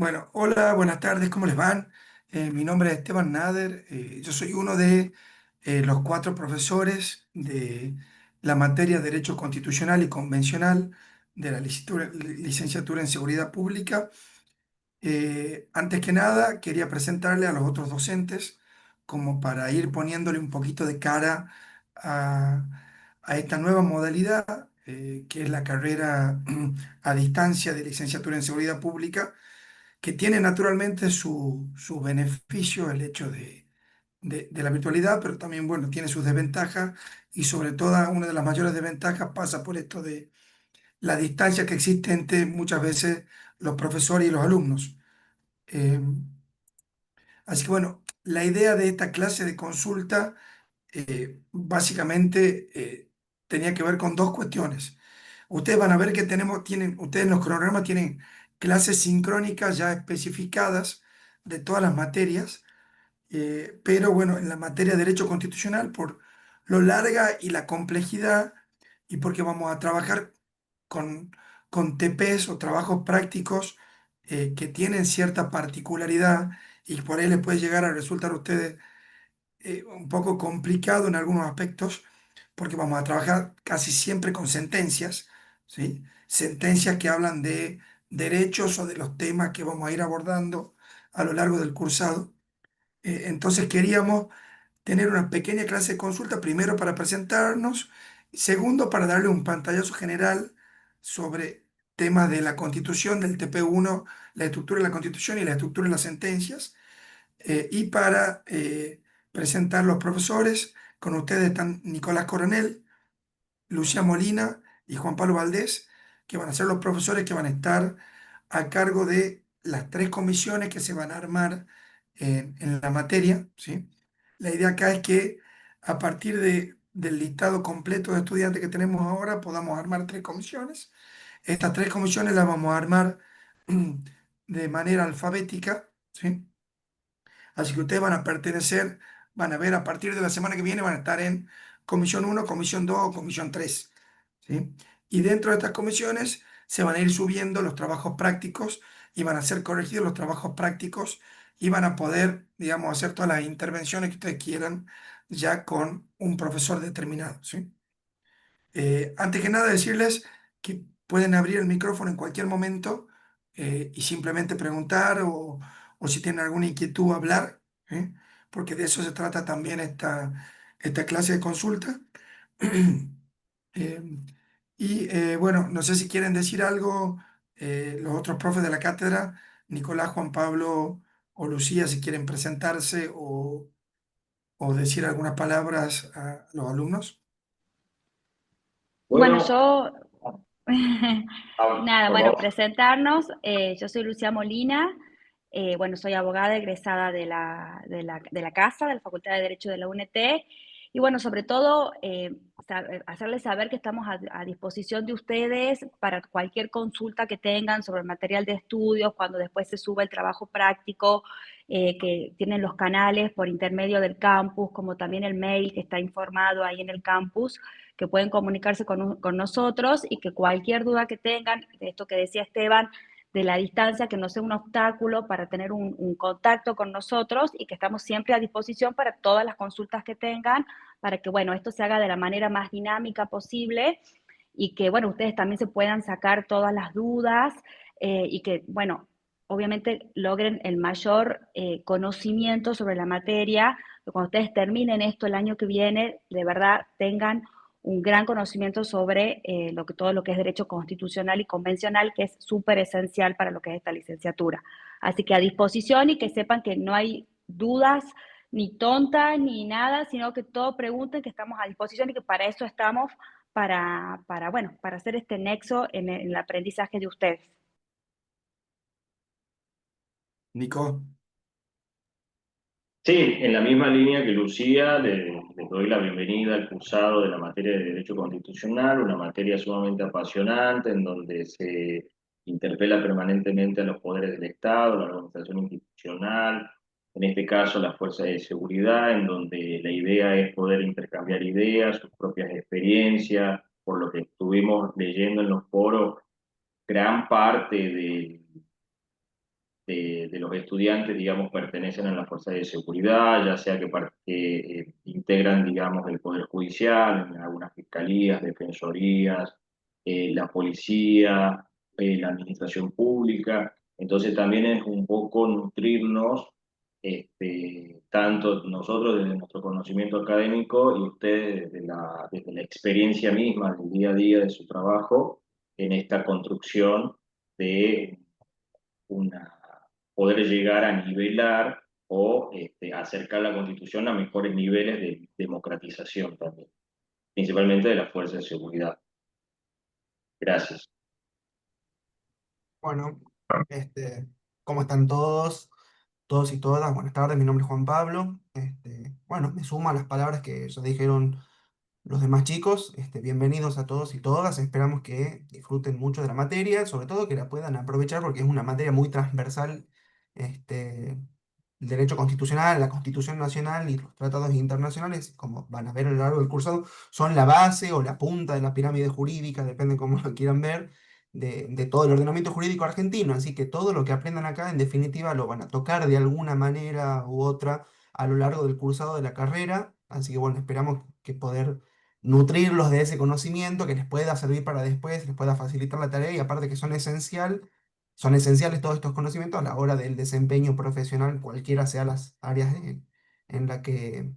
Bueno, hola, buenas tardes, ¿cómo les van? Mi nombre es Esteban Nader, yo soy uno de los cuatro profesores de la materia de Derecho Constitucional y Convencional de la licenciatura en Seguridad Pública. Antes que nada, quería presentarle a los otros docentes como para ir poniéndole un poquito de cara a, a esta nueva modalidad, que es la carrera a distancia de licenciatura en Seguridad Pública, que tiene naturalmente su beneficio el hecho de la virtualidad, pero también, bueno, tiene sus desventajas y sobre todo una de las mayores desventajas pasa por esto de la distancia que existe entre muchas veces los profesores y los alumnos. Eh, Así que bueno, la idea de esta clase de consulta básicamente tenía que ver con dos cuestiones. Ustedes van a ver que ustedes en los cronogramas tienen clases sincrónicas ya especificadas de todas las materias, pero bueno, en la materia de derecho constitucional, por lo larga y la complejidad, y porque vamos a trabajar con, con TPs o trabajos prácticos que tienen cierta particularidad y por ahí les puede llegar a resultar a ustedes un poco complicado en algunos aspectos, porque vamos a trabajar casi siempre con sentencias, ¿sí? Sentencias que hablan de derechos o de los temas que vamos a ir abordando a lo largo del cursado. Entonces queríamos tener una pequeña clase de consulta, primero para presentarnos, segundo para darle un pantallazo general sobre temas de la Constitución, del TP1, la estructura de la Constitución y la estructura de las sentencias, y para presentar los profesores. Con ustedes están Nicolás Coronel, Lucía Molina y Juan Pablo Valdés, que van a ser los profesores que van a estar a cargo de las tres comisiones que se van a armar en la materia, ¿sí? La idea acá es que a partir del listado completo de estudiantes que tenemos ahora podamos armar tres comisiones. Estas tres comisiones las vamos a armar de manera alfabética, ¿sí? Así que ustedes van a pertenecer, van a ver a partir de la semana que viene, van a estar en comisión uno, comisión 2 o comisión 3, ¿sí? Y dentro de estas comisiones se van a ir subiendo los trabajos prácticos y van a ser corregidos los trabajos prácticos y van a poder, digamos, hacer todas las intervenciones que ustedes quieran ya con un profesor determinado, ¿sí? Antes que nada, decirles que pueden abrir el micrófono en cualquier momento y simplemente preguntar o si tienen alguna inquietud, hablar, ¿eh? Porque de eso se trata también esta clase de consulta. Eh, bueno, no sé si quieren decir algo los otros profes de la cátedra, Nicolás, Juan Pablo o Lucía, si quieren presentarse o decir algunas palabras a los alumnos. Bueno, Bueno, yo, nada, por bueno, favor. presentarnos. Yo soy Lucía Molina. Bueno, soy abogada egresada de la Casa, de la Facultad de Derecho de la UNT. Y bueno, sobre todo, hacerles saber que estamos a disposición de ustedes para cualquier consulta que tengan sobre el material de estudios, cuando después se sube el trabajo práctico, que tienen los canales por intermedio del campus, como también el mail que está informado ahí en el campus, que pueden comunicarse con nosotros y que cualquier duda que tengan, de esto que decía Esteban, de la distancia, que no sea un obstáculo para tener un contacto con nosotros y que estamos siempre a disposición para todas las consultas que tengan, para que, bueno, esto se haga de la manera más dinámica posible y que, bueno, ustedes también se puedan sacar todas las dudas y que, bueno, obviamente logren el mayor conocimiento sobre la materia, que cuando ustedes terminen esto el año que viene, de verdad tengan un gran conocimiento sobre todo lo que es derecho constitucional y convencional, que es súper esencial para lo que es esta licenciatura. Así que a disposición y que sepan que no hay dudas ni tontas ni nada, sino que todo pregunten, que estamos a disposición y que para eso estamos, bueno, para hacer este nexo en el aprendizaje de ustedes. Nico. Sí, en la misma línea que Lucía, le doy la bienvenida al cursado de la materia de Derecho Constitucional, una materia sumamente apasionante en donde se interpela permanentemente a los poderes del Estado, la organización institucional, en este caso las fuerzas de seguridad, en donde la idea es poder intercambiar ideas, sus propias experiencias, por lo que estuvimos leyendo en los foros, gran parte de los estudiantes, digamos, pertenecen a las fuerzas de seguridad, ya sea que integran, digamos, el Poder Judicial, en algunas fiscalías, defensorías, la policía, la administración pública. Entonces también es un poco nutrirnos, tanto nosotros desde nuestro conocimiento académico y ustedes desde la experiencia misma del día a día de su trabajo en esta construcción de una, poder llegar a nivelar o acercar la Constitución a mejores niveles de democratización también, principalmente de las fuerzas de seguridad. Gracias. Bueno, ¿cómo están todos? Todos y todas. Buenas tardes, mi nombre es Juan Pablo. Bueno, me sumo a las palabras que ya dijeron los demás chicos. Bienvenidos a todos y todas. Esperamos que disfruten mucho de la materia, sobre todo que la puedan aprovechar porque es una materia muy transversal. El derecho constitucional, la Constitución Nacional y los tratados internacionales, como van a ver a lo largo del cursado, son la base o la punta de la pirámide jurídica, depende cómo lo quieran ver, de todo el ordenamiento jurídico argentino. Así que todo lo que aprendan acá, en definitiva, lo van a tocar de alguna manera u otra a lo largo del cursado de la carrera. Así que bueno, esperamos que poder nutrirlos de ese conocimiento que les pueda servir para después, les pueda facilitar la tarea y aparte que son esenciales todos estos conocimientos a la hora del desempeño profesional, cualquiera sea las áreas en la que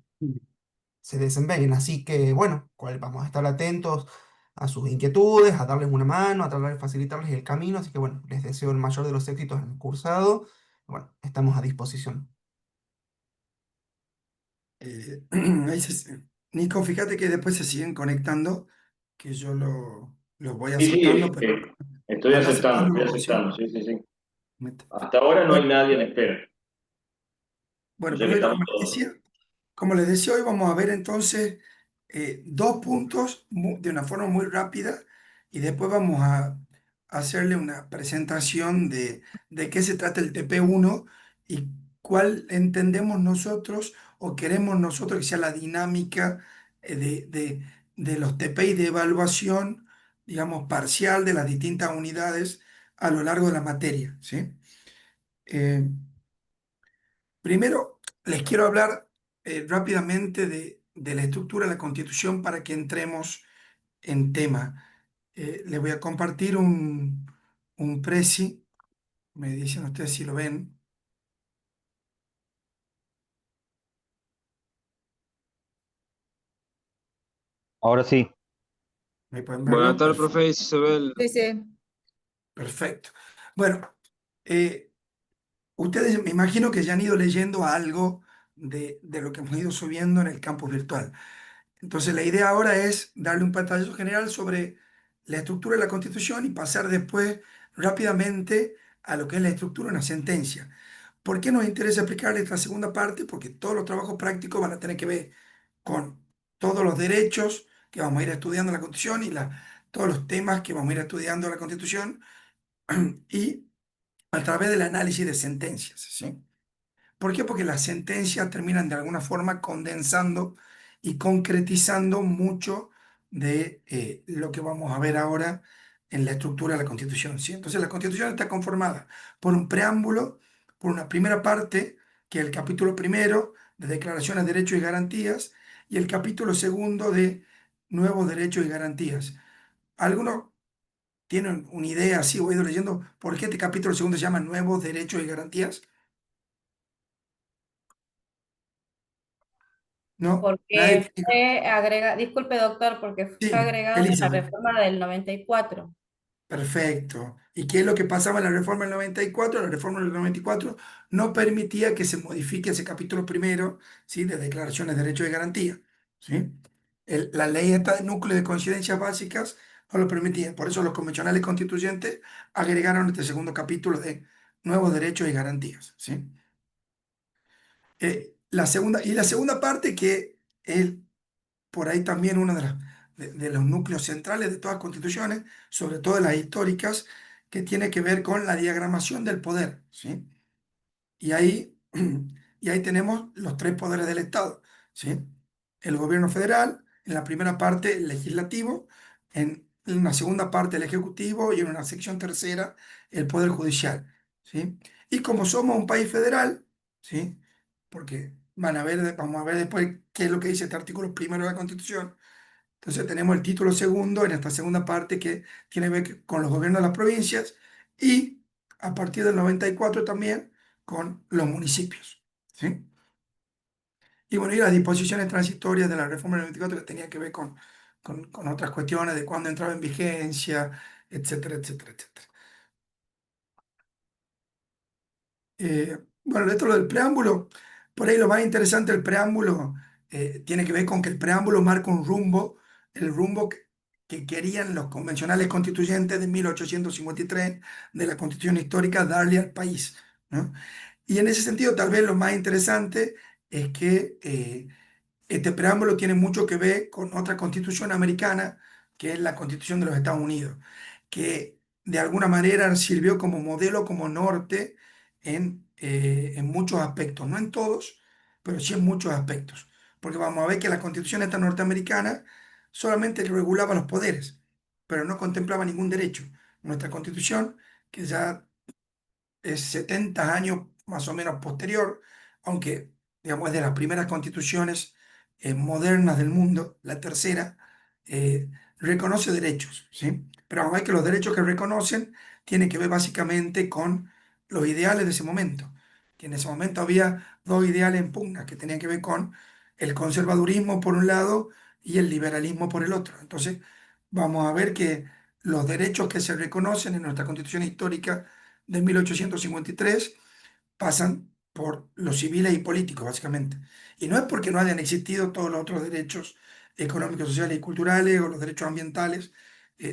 se desempeñen. Así que bueno, vamos a estar atentos a sus inquietudes, a darles una mano, a tratar de facilitarles el camino. Así que bueno, les deseo el mayor de los éxitos en el cursado. Bueno, estamos a disposición. Eh, ahí Nico, fíjate que después se siguen conectando, que yo los voy Sí, aceptando, sí, pero estoy anda aceptando la aceptando, opción. sí, sí, sí. Métete. Hasta ahora no hay Bueno, nadie en espera. O bueno, sea pero que hoy, estamos todos. como les decía, hoy vamos a ver entonces dos puntos de una forma muy rápida y después vamos a hacerle una presentación de qué se trata el TP1 y cuál entendemos nosotros o queremos nosotros que sea la dinámica de los TP y de evaluación, digamos, parcial de las distintas unidades a lo largo de la materia, ¿sí? Eh, Primero, les quiero hablar rápidamente de la estructura de la Constitución para que entremos en tema. Les voy a compartir un Prezi, me dicen ustedes si lo ven. Ahora sí. ¿Me pueden Buenas verlo? tardes, Perfecto. profe, si se ve el... Sí, sí. Perfecto. Bueno, eh, ustedes me imagino que ya han ido leyendo algo de lo que hemos ido subiendo en el campus virtual. Entonces, la idea ahora es darle un pantallazo general sobre la estructura de la Constitución y pasar después rápidamente a lo que es la estructura de una sentencia. ¿Por qué nos interesa explicarle esta segunda parte? Porque todos los trabajos prácticos van a tener que ver con todos los derechos que vamos a ir estudiando en la Constitución y todos los temas que vamos a ir estudiando en la Constitución y a través del análisis de sentencias, ¿sí? ¿Por qué? Porque las sentencias terminan de alguna forma condensando y concretizando mucho de lo que vamos a ver ahora en la estructura de la Constitución, ¿sí? Entonces la Constitución está conformada por un preámbulo, por una primera parte, que es el capítulo primero de Declaraciones de Derechos y Garantías, y el capítulo segundo de Nuevos Derechos y Garantías. Algunos tienen una idea así, o he ido leyendo, ¿por qué este capítulo segundo se llama Nuevos Derechos y Garantías? ¿No? Porque Nadie tiene. fue agrega, disculpe doctor, porque fue Sí, agregado en la Elizabeth, reforma del 94. perfecto. ¿Y qué es lo que pasaba en la reforma del 94? La reforma del 94 no permitía que se modifique ese capítulo primero, ¿sí? De declaraciones de derechos y garantía, ¿sí? La ley esta de núcleo de coincidencias básicas no lo permitía. Por eso los convencionales constituyentes agregaron este segundo capítulo de nuevos derechos y garantías, ¿sí? La segunda parte que es por ahí también uno de los núcleos centrales de todas las constituciones, sobre todo de las históricas, que tiene que ver con la diagramación del poder, ¿sí? Y ahí, y ahí tenemos los tres poderes del Estado, ¿sí? El gobierno federal, en la primera parte el legislativo, en una segunda parte el ejecutivo y en una sección tercera el poder judicial. ¿sí? Y como somos un país federal, ¿sí? Porque vamos a ver después qué es lo que dice este artículo primero de la Constitución. Entonces tenemos el título segundo en esta segunda parte que tiene que ver con los gobiernos de las provincias y a partir del 94 también con los municipios, ¿sí? Y bueno, y las disposiciones transitorias de la reforma del 94 que tenían que ver con otras cuestiones de cuándo entraba en vigencia, etcétera, etcétera, etcétera. Bueno, esto lo del preámbulo, por ahí lo más interesante del preámbulo tiene que ver con que el preámbulo marca un rumbo, el rumbo que querían los convencionales constituyentes de 1853 de la Constitución Histórica darle al país, ¿no? Y en ese sentido, tal vez lo más interesante es que este preámbulo tiene mucho que ver con otra constitución americana, que es la Constitución de los Estados Unidos, que de alguna manera sirvió como modelo, como norte en muchos aspectos, no en todos, pero sí en muchos aspectos. Porque vamos a ver que la Constitución esta norteamericana solamente regulaba los poderes, pero no contemplaba ningún derecho. Nuestra Constitución, que ya es 70 años más o menos posterior, aunque digamos es de las primeras constituciones modernas del mundo, la tercera, reconoce derechos, ¿sí? Pero vamos a ver que los derechos que reconocen tienen que ver básicamente con los ideales de ese momento, que en ese momento había dos ideales en pugna que tenían que ver con el conservadurismo por un lado y el liberalismo por el otro. Entonces, vamos a ver que los derechos que se reconocen en nuestra constitución histórica de 1853 pasan por los civiles y políticos, básicamente. Y no es porque no hayan existido todos los otros derechos económicos, sociales y culturales o los derechos ambientales,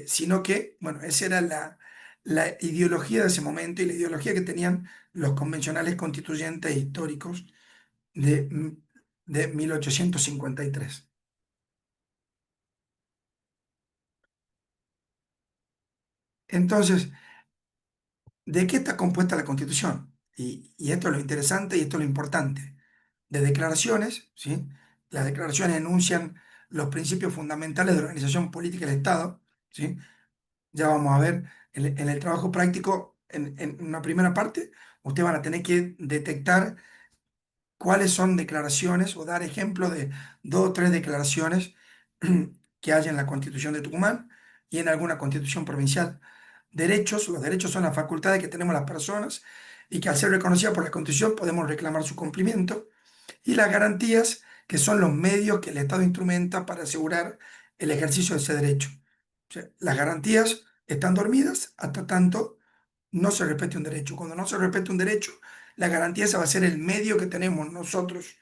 sino que, bueno, esa era la ideología de ese momento y la ideología que tenían los convencionales constituyentes históricos de, de 1853. Entonces, ¿de qué está compuesta la Constitución? Y esto es lo interesante y esto es lo importante. De declaraciones, ¿sí? Las declaraciones enuncian los principios fundamentales de la organización política del Estado, ¿sí? Ya vamos a ver en el trabajo práctico, en una primera parte, ustedes van a tener que detectar cuáles son declaraciones o dar ejemplo de dos o tres declaraciones que hay en la Constitución de Tucumán y en alguna constitución provincial. Derechos, los derechos son las facultades que tenemos las personas y que al ser reconocidas por la Constitución podemos reclamar su cumplimiento. Y las garantías, que son los medios que el Estado instrumenta para asegurar el ejercicio de ese derecho. O sea, las garantías están dormidas hasta tanto no se respete un derecho. Cuando no se respete un derecho, la garantía esa va a ser el medio que tenemos nosotros,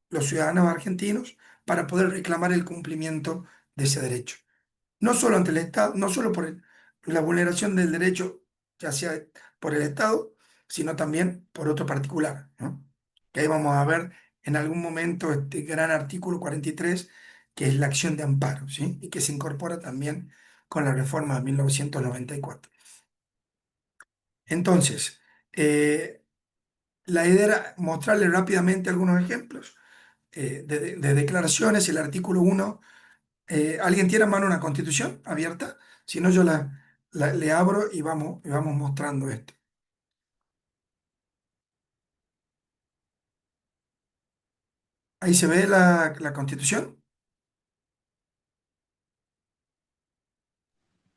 los ciudadanos argentinos, para poder reclamar el cumplimiento de ese derecho. No solo ante el Estado, no solo por la vulneración del derecho, ya sea por el Estado, sino también por otro particular, ¿no? Que ahí vamos a ver en algún momento este gran artículo 43, que es la acción de amparo, ¿sí? Y que se incorpora también con la reforma de 1994. Entonces, la idea era mostrarle rápidamente algunos ejemplos de declaraciones. El artículo 1, ¿alguien tiene a mano una constitución abierta? Si no, yo le abro y vamos mostrando esto. Ahí se ve la constitución.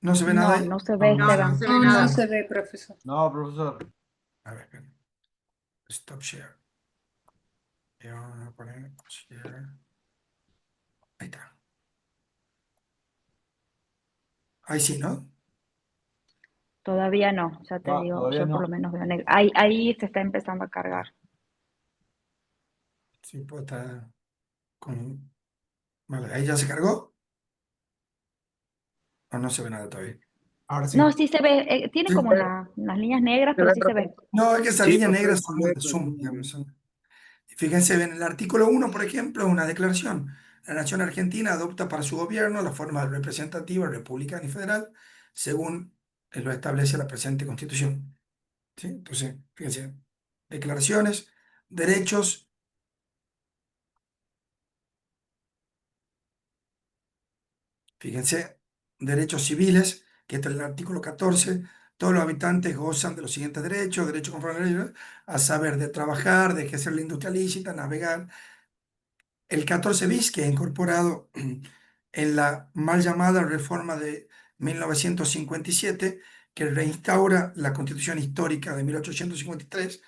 ¿No se ve nada No, ahí? no se ve, No, no Esteban. se ve No, no nada. se ve, profesor. No, profesor. A ver, esperen. Stop share. Y vamos a poner share. Ahí está. Ahí sí, ¿no? Todavía no, ya te No, digo, todavía yo por no. lo menos veo negro. Ahí se está empezando a cargar. Sí, pues está con... Vale, ahí ya se cargó. ¿O no se ve nada todavía? Ahora No, sí. sí se ve, tiene Sí. como unas líneas negras, pero sí se ve. No, es que esas Sí, líneas negras profesor, son las de Zoom, digamos. Fíjense, en el artículo 1, por ejemplo, una declaración. La nación argentina adopta para su gobierno la forma representativa, republicana y federal, según lo establece la presente Constitución. ¿Sí? Entonces, fíjense, declaraciones, derechos, fíjense, derechos civiles, que está en el artículo 14, todos los habitantes gozan de los siguientes derechos: derecho conforme a la ley, a saber, de trabajar, de ejercer la industria lícita, navegar. El 14 bis, que es incorporado en la mal llamada reforma de 1957, que reinstaura la Constitución histórica de 1853,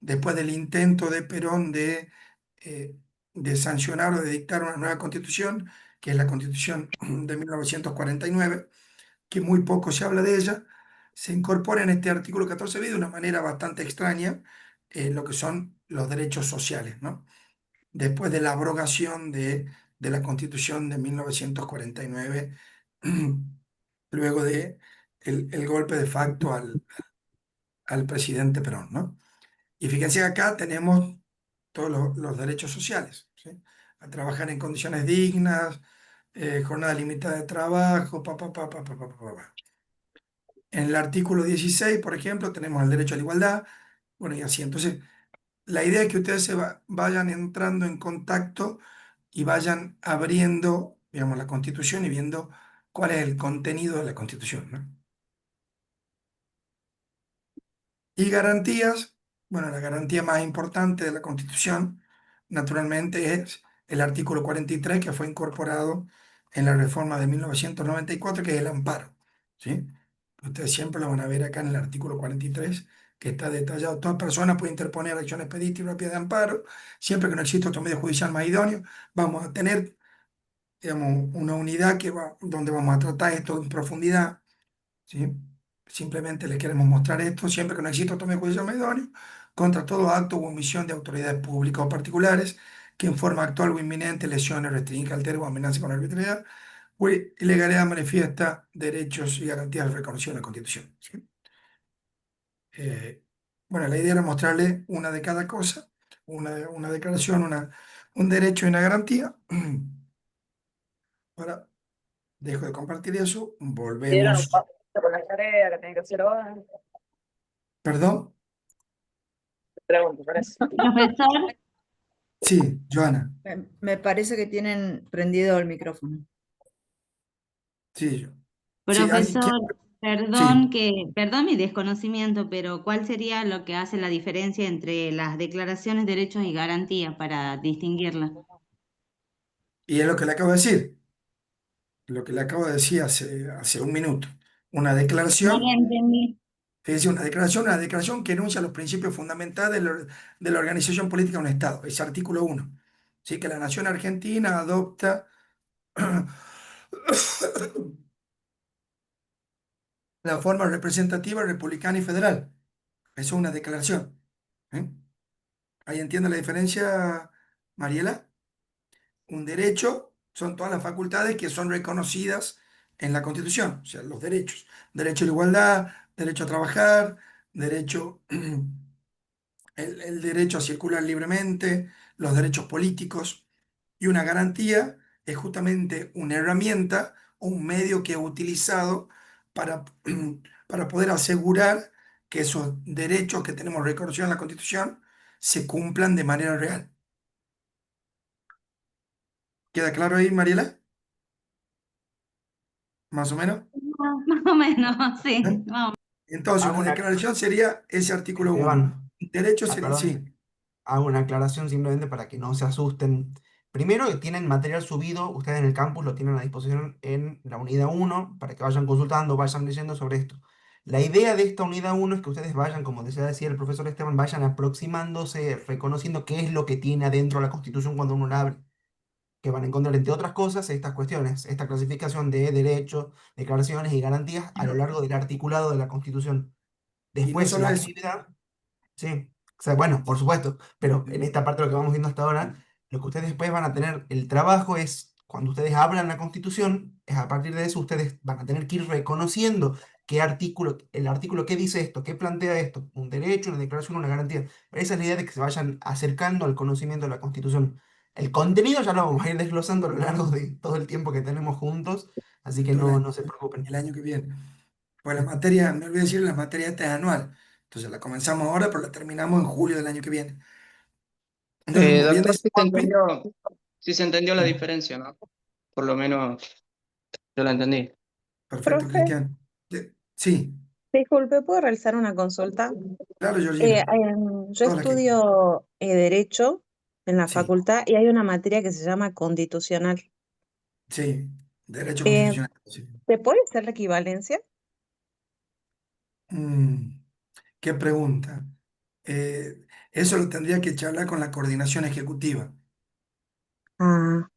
después del intento de Perón eh, de sancionar o de dictar una nueva constitución, que es la Constitución de 1949, que muy poco se habla de ella. Se incorpora en este artículo 14 bis de una manera bastante extraña lo que son los derechos sociales, ¿no? Después de la abrogación de la Constitución de 1949, luego de el golpe de facto al presidente Perón, ¿no? Y fíjense, acá tenemos todos los derechos sociales, ¿sí? A trabajar en condiciones dignas, jornada limitada de trabajo, pa. En el artículo 16, por ejemplo, tenemos el derecho a la igualdad, bueno, y así. Entonces, la idea es que ustedes vayan entrando en contacto y vayan abriendo, digamos, la Constitución y viendo cuál es el contenido de la Constitución, ¿no? Y garantías, bueno, la garantía más importante de la Constitución, naturalmente, es el artículo 43, que fue incorporado en la reforma de 1994, que es el amparo, ¿sí? Ustedes siempre lo van a ver acá en el artículo 43, que está detallado. Toda persona puede interponer acción expedita y rápida de amparo, siempre que no exista otro medio judicial más idóneo. Vamos a tener, digamos, una unidad donde vamos a tratar esto en profundidad, ¿sí? Simplemente les queremos mostrar esto: siempre que no exista otro medio judicial más idóneo, contra todo acto u omisión de autoridades públicas o particulares que en forma actual o inminente lesione, restrinja, altere o amenace con arbitrariedad o ilegalidad manifiesta derechos y garantías reconocidos en la Constitución, ¿sí? Eh, bueno, la idea era mostrarle una de cada cosa, una declaración, un derecho y una garantía. Ahora dejo de compartir eso, Dieron un volvemos. paso con la tarea que tenía que hacer ahora. ¿Perdón? Te pregunto, por eso. Profesor, Sí, Joana. Me parece que tienen prendido el micrófono. Sí, yo. Sí, alguien Profesor, sí. perdón mi desconocimiento, pero ¿cuál sería lo que hace la diferencia entre las declaraciones, derechos y garantías para distinguirlas? Y es lo que le acabo de decir, lo que le acabo de decir hace un minuto. Una No la declaración, entendí. es decir, una declaración que enuncia los principios fundamentales de la organización política de un Estado. Es artículo 1. ¿Sí? Que la nación argentina adopta la forma representativa, republicana y federal. Eso es una declaración. ¿Eh? ¿Ahí entiende la diferencia, Mariela? Un derecho son todas las facultades que son reconocidas en la Constitución, o sea, los derechos. Derecho a la igualdad, derecho a trabajar, derecho, el derecho a circular libremente, los derechos políticos. Y una garantía es justamente una herramienta o un medio que es utilizado para, para poder asegurar que esos derechos que tenemos reconocidos en la Constitución se cumplan de manera real. ¿Queda claro ahí, Mariela? ¿Más o menos? Más o menos, sí. ¿Eh? Entonces, Hago una una, declaración sería ese artículo 1. Esteban, Derecho sería, perdón, sí. hago una aclaración simplemente para que no se asusten. Primero, que tienen material subido, ustedes en el campus lo tienen a disposición en la unidad 1 para que vayan consultando, vayan leyendo sobre esto. La idea de esta unidad 1 es que ustedes vayan, como decía el profesor Esteban, vayan aproximándose, reconociendo qué es lo que tiene adentro la Constitución cuando uno la abre, que van a encontrar, entre otras cosas, estas cuestiones, esta clasificación de derechos, declaraciones y garantías Y a lo no, largo del articulado de la Constitución. y no Después, solo la eso. actividad. Sí, o sea, bueno, por supuesto, pero en ¿Eh? esta parte de lo que vamos viendo hasta ahora, lo que ustedes después van a tener, el trabajo es, cuando ustedes abran la Constitución, es a partir de eso ustedes van a tener que ir reconociendo qué artículo, el artículo qué dice esto, qué plantea esto, un derecho, una declaración, una garantía. Esa es la idea de que se vayan acercando al conocimiento de la Constitución. El contenido ya lo vamos a ir desglosando a lo largo de todo el tiempo que tenemos juntos, así que Todo no se el preocupen. año que viene. Pues la materia, me olvidé decir, la materia esta es anual. Entonces la comenzamos ahora, pero la terminamos en julio del año que viene. Entonces, como bien Doctor, dice Juanpi, sí se entendió la sí, diferencia, ¿no? Por lo menos yo la entendí. perfecto, Profe, Cristian. Sí, Disculpe, ¿puedo realizar una consulta? Claro, Georgina, Yo todas las que... estudio Derecho en la Sí, facultad y hay una materia que se llama Constitucional. sí, derecho Eh, constitucional. Sí. ¿Se puede hacer la equivalencia? Mm, ¿Qué pregunta? Eh, Eso lo tendría que charlar con la coordinación ejecutiva, Ah,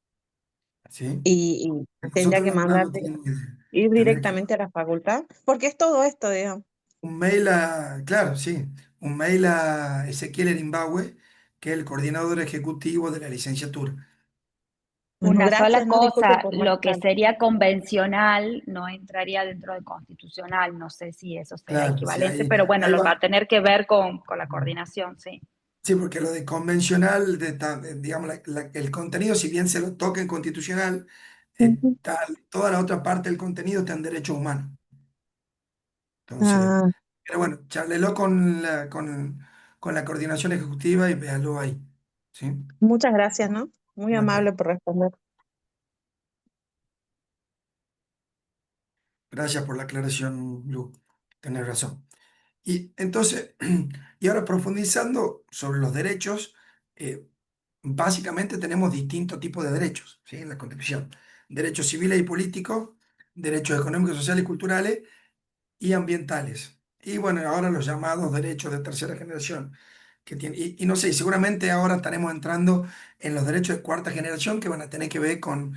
¿sí? y tendría Nosotros que la verdad mandar, no tenemos idea. ir Tendría que directamente a la facultad, porque es todo esto, digamos. un mail a, claro, sí, un mail a Ezequiel Erimbaue, que es el coordinador ejecutivo de la licenciatura. Bueno, Una sola gracias, no disculpe cosa, por lo que molestar. sería convencional no entraría dentro de constitucional, no sé si eso sea Claro, sí, equivalente, pero bueno, ahí lo va a va. tener que ver con la coordinación, sí. Sí, porque lo de convencional, digamos, el contenido, si bien se lo toca en constitucional, Ujú. toda la otra parte del contenido está en derechos humanos. Entonces, Ah, pero bueno, charlelo con la coordinación ejecutiva y véalo ahí. ¿Sí? muchas gracias, ¿no? Muy No hay amable problema. por responder. Gracias por la aclaración, Lu. Tenés razón. Y entonces, y ahora profundizando sobre los derechos, básicamente tenemos distintos tipos de derechos, ¿sí? En la Constitución. Derechos civiles y políticos, derechos económicos, sociales y culturales y ambientales. Y bueno, ahora los llamados derechos de tercera generación. Y no sé, seguramente ahora estaremos entrando en los derechos de cuarta generación que van a tener que ver con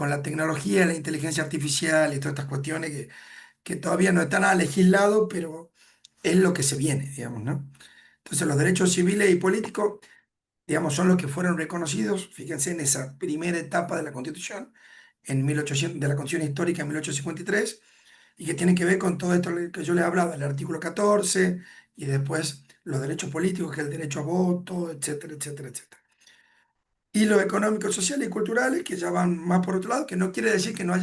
la tecnología, la inteligencia artificial y todas estas cuestiones que todavía no está nada legislado, pero es lo que se viene, digamos, ¿no? Entonces los derechos civiles y políticos, digamos, son los que fueron reconocidos, fíjense, en esa primera etapa de la Constitución, en 1800, de la Constitución Histórica en 1853, y que tienen que ver con todo esto que yo les hablaba, el artículo 14, y después los derechos políticos, que es el derecho a voto, etcétera, etcétera, etcétera. Y los económicos, sociales y culturales, que ya van más por otro lado, que no quiere decir que no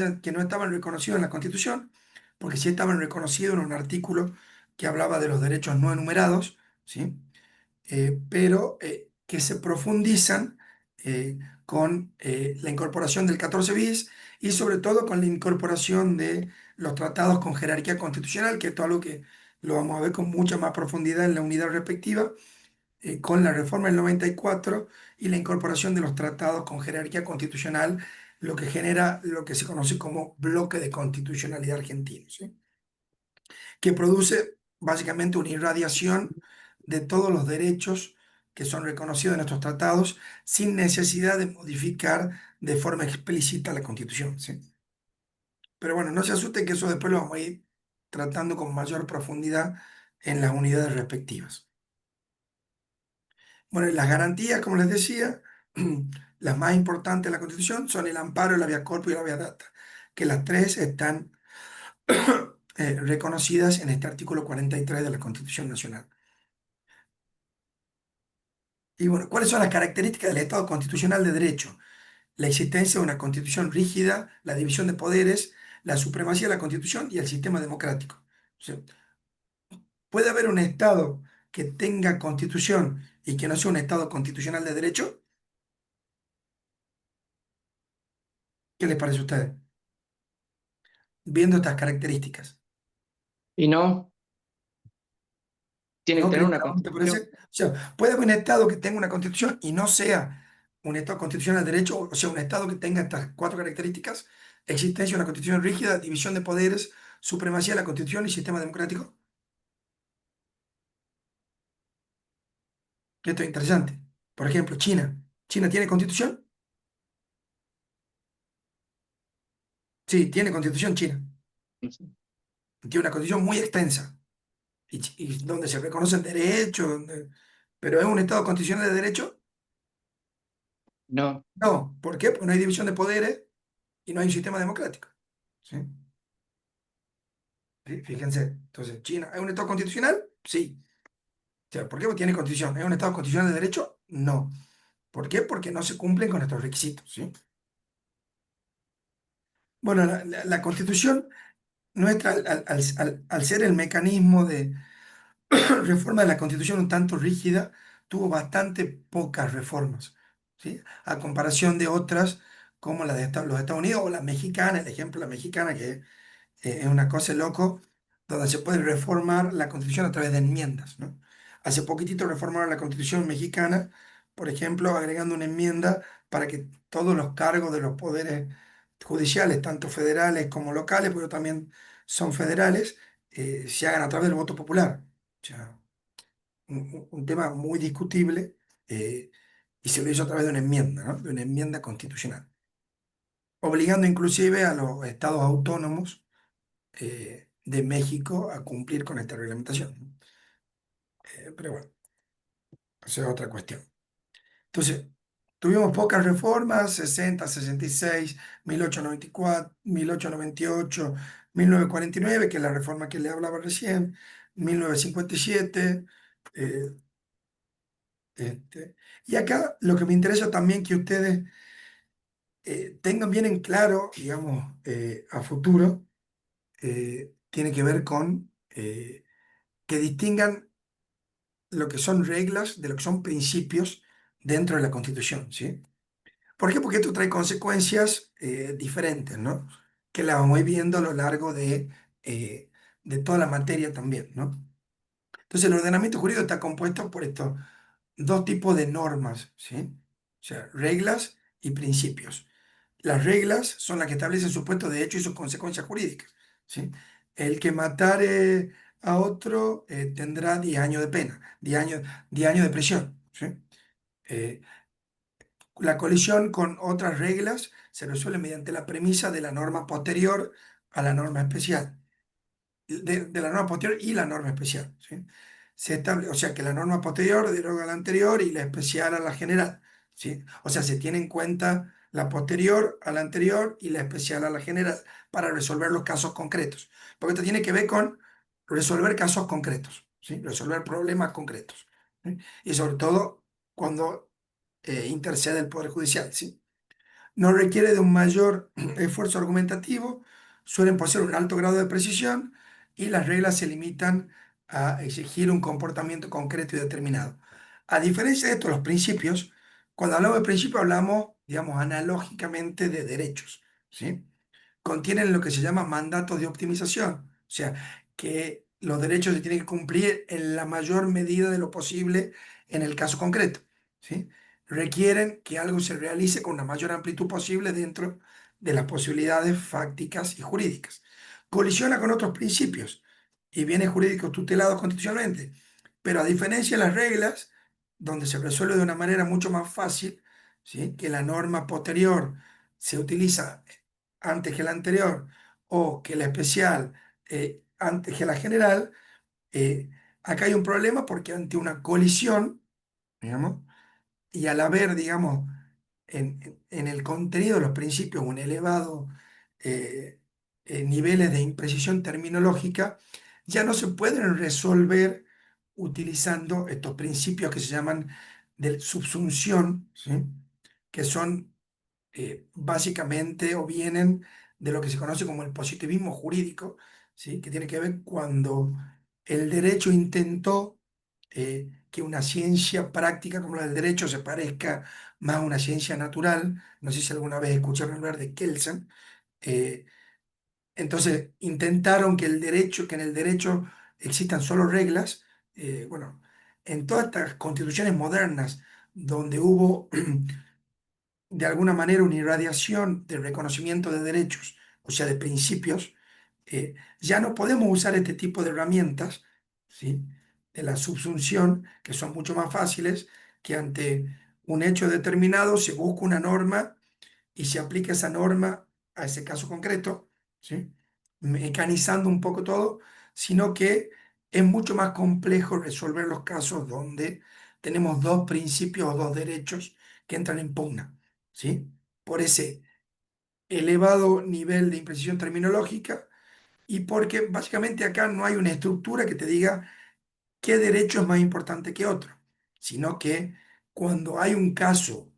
estaban reconocidos en la Constitución, porque sí estaban reconocidos en un artículo que hablaba de los derechos no enumerados, ¿sí? Pero que se profundizan con la incorporación del 14 bis y sobre todo con la incorporación de los tratados con jerarquía constitucional, que esto es algo que lo vamos a ver con mucha más profundidad en la unidad respectiva, con la reforma del 94 y la incorporación de los tratados con jerarquía constitucional, lo que genera lo que se conoce como bloque de constitucionalidad argentino, ¿sí? Que produce básicamente una irradiación de todos los derechos que son reconocidos en nuestros tratados sin necesidad de modificar de forma explícita la Constitución, ¿sí? Pero bueno, no se asusten que eso después lo vamos a ir tratando con mayor profundidad en las unidades respectivas. Bueno, y las garantías, como les decía, las más importantes de la Constitución son el amparo, el habeas corpus y el habeas data, que las tres están reconocidas en este artículo 43 de la Constitución Nacional. Y bueno, ¿cuáles son las características del Estado constitucional de derecho? La existencia de una constitución rígida, la división de poderes, la supremacía de la Constitución y el sistema democrático. O sea, ¿puede haber un Estado que tenga constitución y que no sea un Estado constitucional de derecho? ¿Qué les parece a ustedes? Viendo estas características. Y no, tiene que ¿No, tener una Cristóbal? ¿Te constitución. parece? O sea, puede haber un Estado que tenga una constitución y no sea un Estado constitucional de derecho, o sea, un Estado que tenga estas cuatro características: existencia de una constitución rígida, división de poderes, supremacía de la Constitución y sistema democrático. Esto es interesante. Por ejemplo, China. ¿China tiene constitución? Sí, tiene constitución China. Tiene una constitución muy extensa y donde se reconocen derechos, pero ¿es un Estado constitucional de derecho? No, No. ¿Por qué? Porque no hay división de poderes y no hay un sistema democrático. ¿Sí? Fíjense. Entonces, ¿China es un Estado constitucional? Sí. O sea, ¿por qué? Porque tiene constitución. ¿Es un Estado constitucional de derecho? No. ¿Por qué? Porque no se cumplen con estos requisitos. ¿Sí? Bueno, la Constitución nuestra, al ser el mecanismo de reforma de la Constitución un tanto rígida, tuvo bastante pocas reformas, ¿sí? A comparación de otras como la de los Estados Unidos o la mexicana, el ejemplo de la mexicana, que es una cosa de loco, donde se puede reformar la Constitución a través de enmiendas, ¿no? Hace poquitito reformaron la Constitución mexicana, por ejemplo, agregando una enmienda para que todos los cargos de los poderes judiciales, tanto federales como locales, pero también son federales, se hagan a través del voto popular. O sea, un tema muy discutible, y se lo hizo a través de una enmienda, ¿no? De una enmienda constitucional, obligando inclusive a los estados autónomos de México a cumplir con esta reglamentación. Pero bueno, esa es otra cuestión. Entonces, tuvimos pocas reformas: 60, 66, 1894, 1898, 1949, que es la reforma que le hablaba recién, 1957. eh, y acá lo que me interesa también que ustedes tengan bien en claro, digamos, a futuro, tiene que ver con que distingan lo que son reglas de lo que son principios dentro de la Constitución, ¿sí? ¿Por qué? Porque esto trae consecuencias diferentes, ¿no? Que las vamos a ir viendo a lo largo de toda la materia también, ¿no? Entonces, el ordenamiento jurídico está compuesto por estos dos tipos de normas, ¿sí? O sea, reglas y principios. Las reglas son las que establecen supuestos de hecho y sus consecuencias jurídicas, ¿sí? El que matare a otro tendrá 10 años de pena, 10 años de prisión, ¿sí? Eh, la colisión con otras reglas se resuelve mediante la premisa de la norma posterior a la norma especial, de la norma posterior y la norma especial, ¿sí? O sea que la norma posterior deroga a la anterior y la especial a la general, ¿sí? O sea, se tiene en cuenta la posterior a la anterior y la especial a la general para resolver los casos concretos. Porque esto tiene que ver con resolver casos concretos, ¿sí? Resolver problemas concretos, ¿sí? Y sobre todo cuando intercede el Poder Judicial, ¿sí? No requiere de un mayor esfuerzo argumentativo, suelen poseer un alto grado de precisión y las reglas se limitan a exigir un comportamiento concreto y determinado. A diferencia de esto, los principios, cuando hablamos de principios hablamos, digamos, analógicamente de derechos, ¿sí? Contienen lo que se llama mandatos de optimización, o sea, que los derechos se tienen que cumplir en la mayor medida de lo posible en el caso concreto, ¿sí? Requieren que algo se realice con la mayor amplitud posible dentro de las posibilidades fácticas y jurídicas. Colisiona con otros principios y bienes jurídicos tutelados constitucionalmente, pero a diferencia de las reglas, donde se resuelve de una manera mucho más fácil, ¿sí? Que la norma posterior se utiliza antes que la anterior o que la especial antes que la general, eh, acá hay un problema porque ante una colisión, digamos, y al haber, digamos, en el contenido de los principios un elevado eh, niveles de imprecisión terminológica, ya no se pueden resolver utilizando estos principios que se llaman de subsunción, ¿sí? Que son básicamente o vienen de lo que se conoce como el positivismo jurídico, ¿sí? Que tiene que ver cuando el derecho intentó que una ciencia práctica como la del derecho se parezca más a una ciencia natural. No sé si alguna vez escucharon hablar de Kelsen. eh, entonces intentaron que en el derecho existan solo reglas. Bueno, en todas estas constituciones modernas donde hubo de alguna manera una irradiación del reconocimiento de derechos, o sea, de principios, ya no podemos usar este tipo de herramientas, ¿sí? De la subsunción, que son mucho más fáciles, que ante un hecho determinado se busca una norma y se aplica esa norma a ese caso concreto, ¿sí? Mecanizando un poco todo, sino que es mucho más complejo resolver los casos donde tenemos dos principios o dos derechos que entran en pugna, ¿sí? Por ese elevado nivel de imprecisión terminológica y porque básicamente acá no hay una estructura que te diga qué derecho es más importante que otro, sino que cuando hay un caso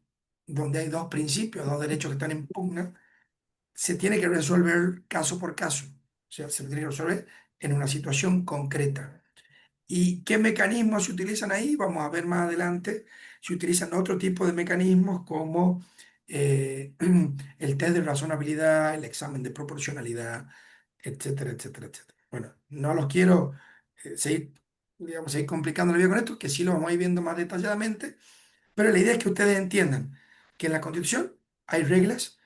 donde hay dos principios, dos derechos que están en pugna, se tiene que resolver caso por caso, o sea, se tiene que resolver en una situación concreta. ¿Y qué mecanismos se utilizan ahí? Vamos a ver más adelante. Se utilizan otro tipo de mecanismos como el test de razonabilidad, el examen de proporcionalidad, etcétera, etcétera, etcétera. Bueno, no los quiero seguir, digamos, seguir complicando la vida con esto, que sí lo vamos a ir viendo más detalladamente, pero la idea es que ustedes entiendan que en la Constitución hay reglas.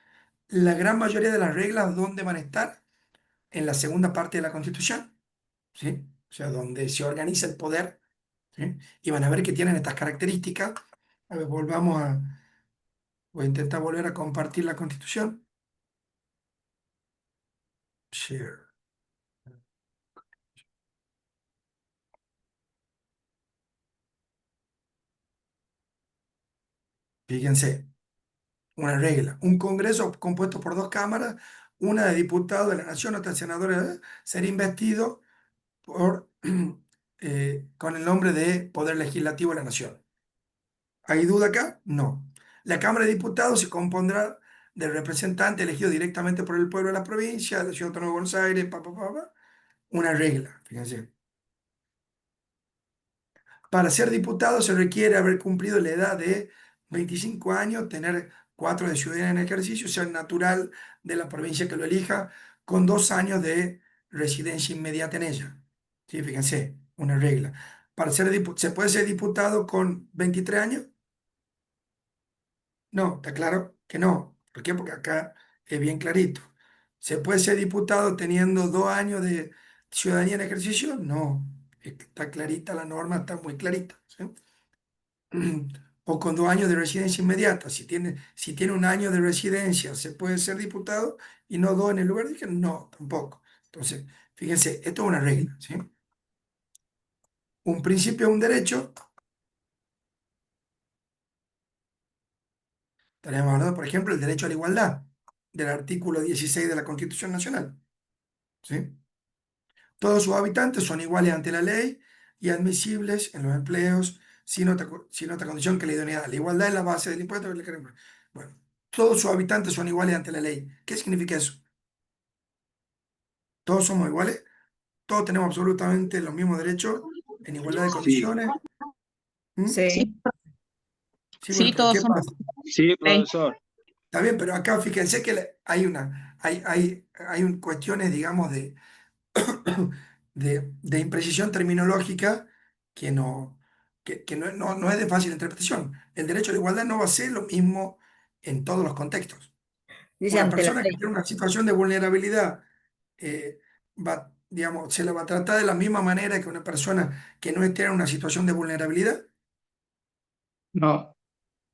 La gran mayoría de las reglas, ¿dónde van a estar? En la segunda parte de la Constitución, ¿sí? O sea, donde se organiza el poder, ¿sí? Y van a ver que tienen estas características. A ver, voy a intentar volver a compartir la Constitución. Share. Fíjense, una regla. Un Congreso compuesto por dos cámaras, una de diputados de la Nación, otra de senadores, ser investido por, con el nombre de Poder Legislativo de la Nación. ¿Hay duda acá? No. La Cámara de Diputados se compondrá de representantes elegidos directamente por el pueblo de la provincia, de la Ciudad Autónoma de Buenos Aires, una regla, fíjense. Para ser diputado se requiere haber cumplido la edad de 25 años, tener 4 de ciudadanía en ejercicio, ser natural de la provincia que lo elija, con 2 años de residencia inmediata en ella. Sí, fíjense, una regla. ¿Se puede ser diputado con 23 años? No, está claro que no. ¿Por qué? Porque acá es bien clarito. ¿Se puede ser diputado teniendo 2 años de ciudadanía en ejercicio? No. Es que está clarita la norma, está muy clarita, ¿sí? O con 2 años de residencia inmediata. Si tiene 1 año de residencia, ¿se puede ser diputado y no dos en el lugar? Dije, no, tampoco. Entonces, fíjense, esto es una regla, ¿sí? Un principio es un derecho. Estaríamos hablando, por ejemplo, el derecho a la igualdad del artículo 16 de la Constitución Nacional, ¿sí? Todos sus habitantes son iguales ante la ley y admisibles en los empleos sin otra condición que la idoneidad. La igualdad es la base del impuesto. Bueno, todos sus habitantes son iguales ante la ley. ¿Qué significa eso? Todos somos iguales, todos tenemos absolutamente los mismos derechos en igualdad de Sí, condiciones. ¿Mm? Sí, Sí, bueno, pero todos ¿qué somos pasa? sí, profesor. Está bien, pero acá fíjense que hay cuestiones, digamos, de imprecisión terminológica que no es de fácil interpretación. El derecho a la igualdad no va a ser lo mismo en todos los contextos. dice Una ante la persona que ley. tiene una situación de vulnerabilidad digamos, se la va a tratar de la misma manera que una persona que no esté en una situación de vulnerabilidad. No,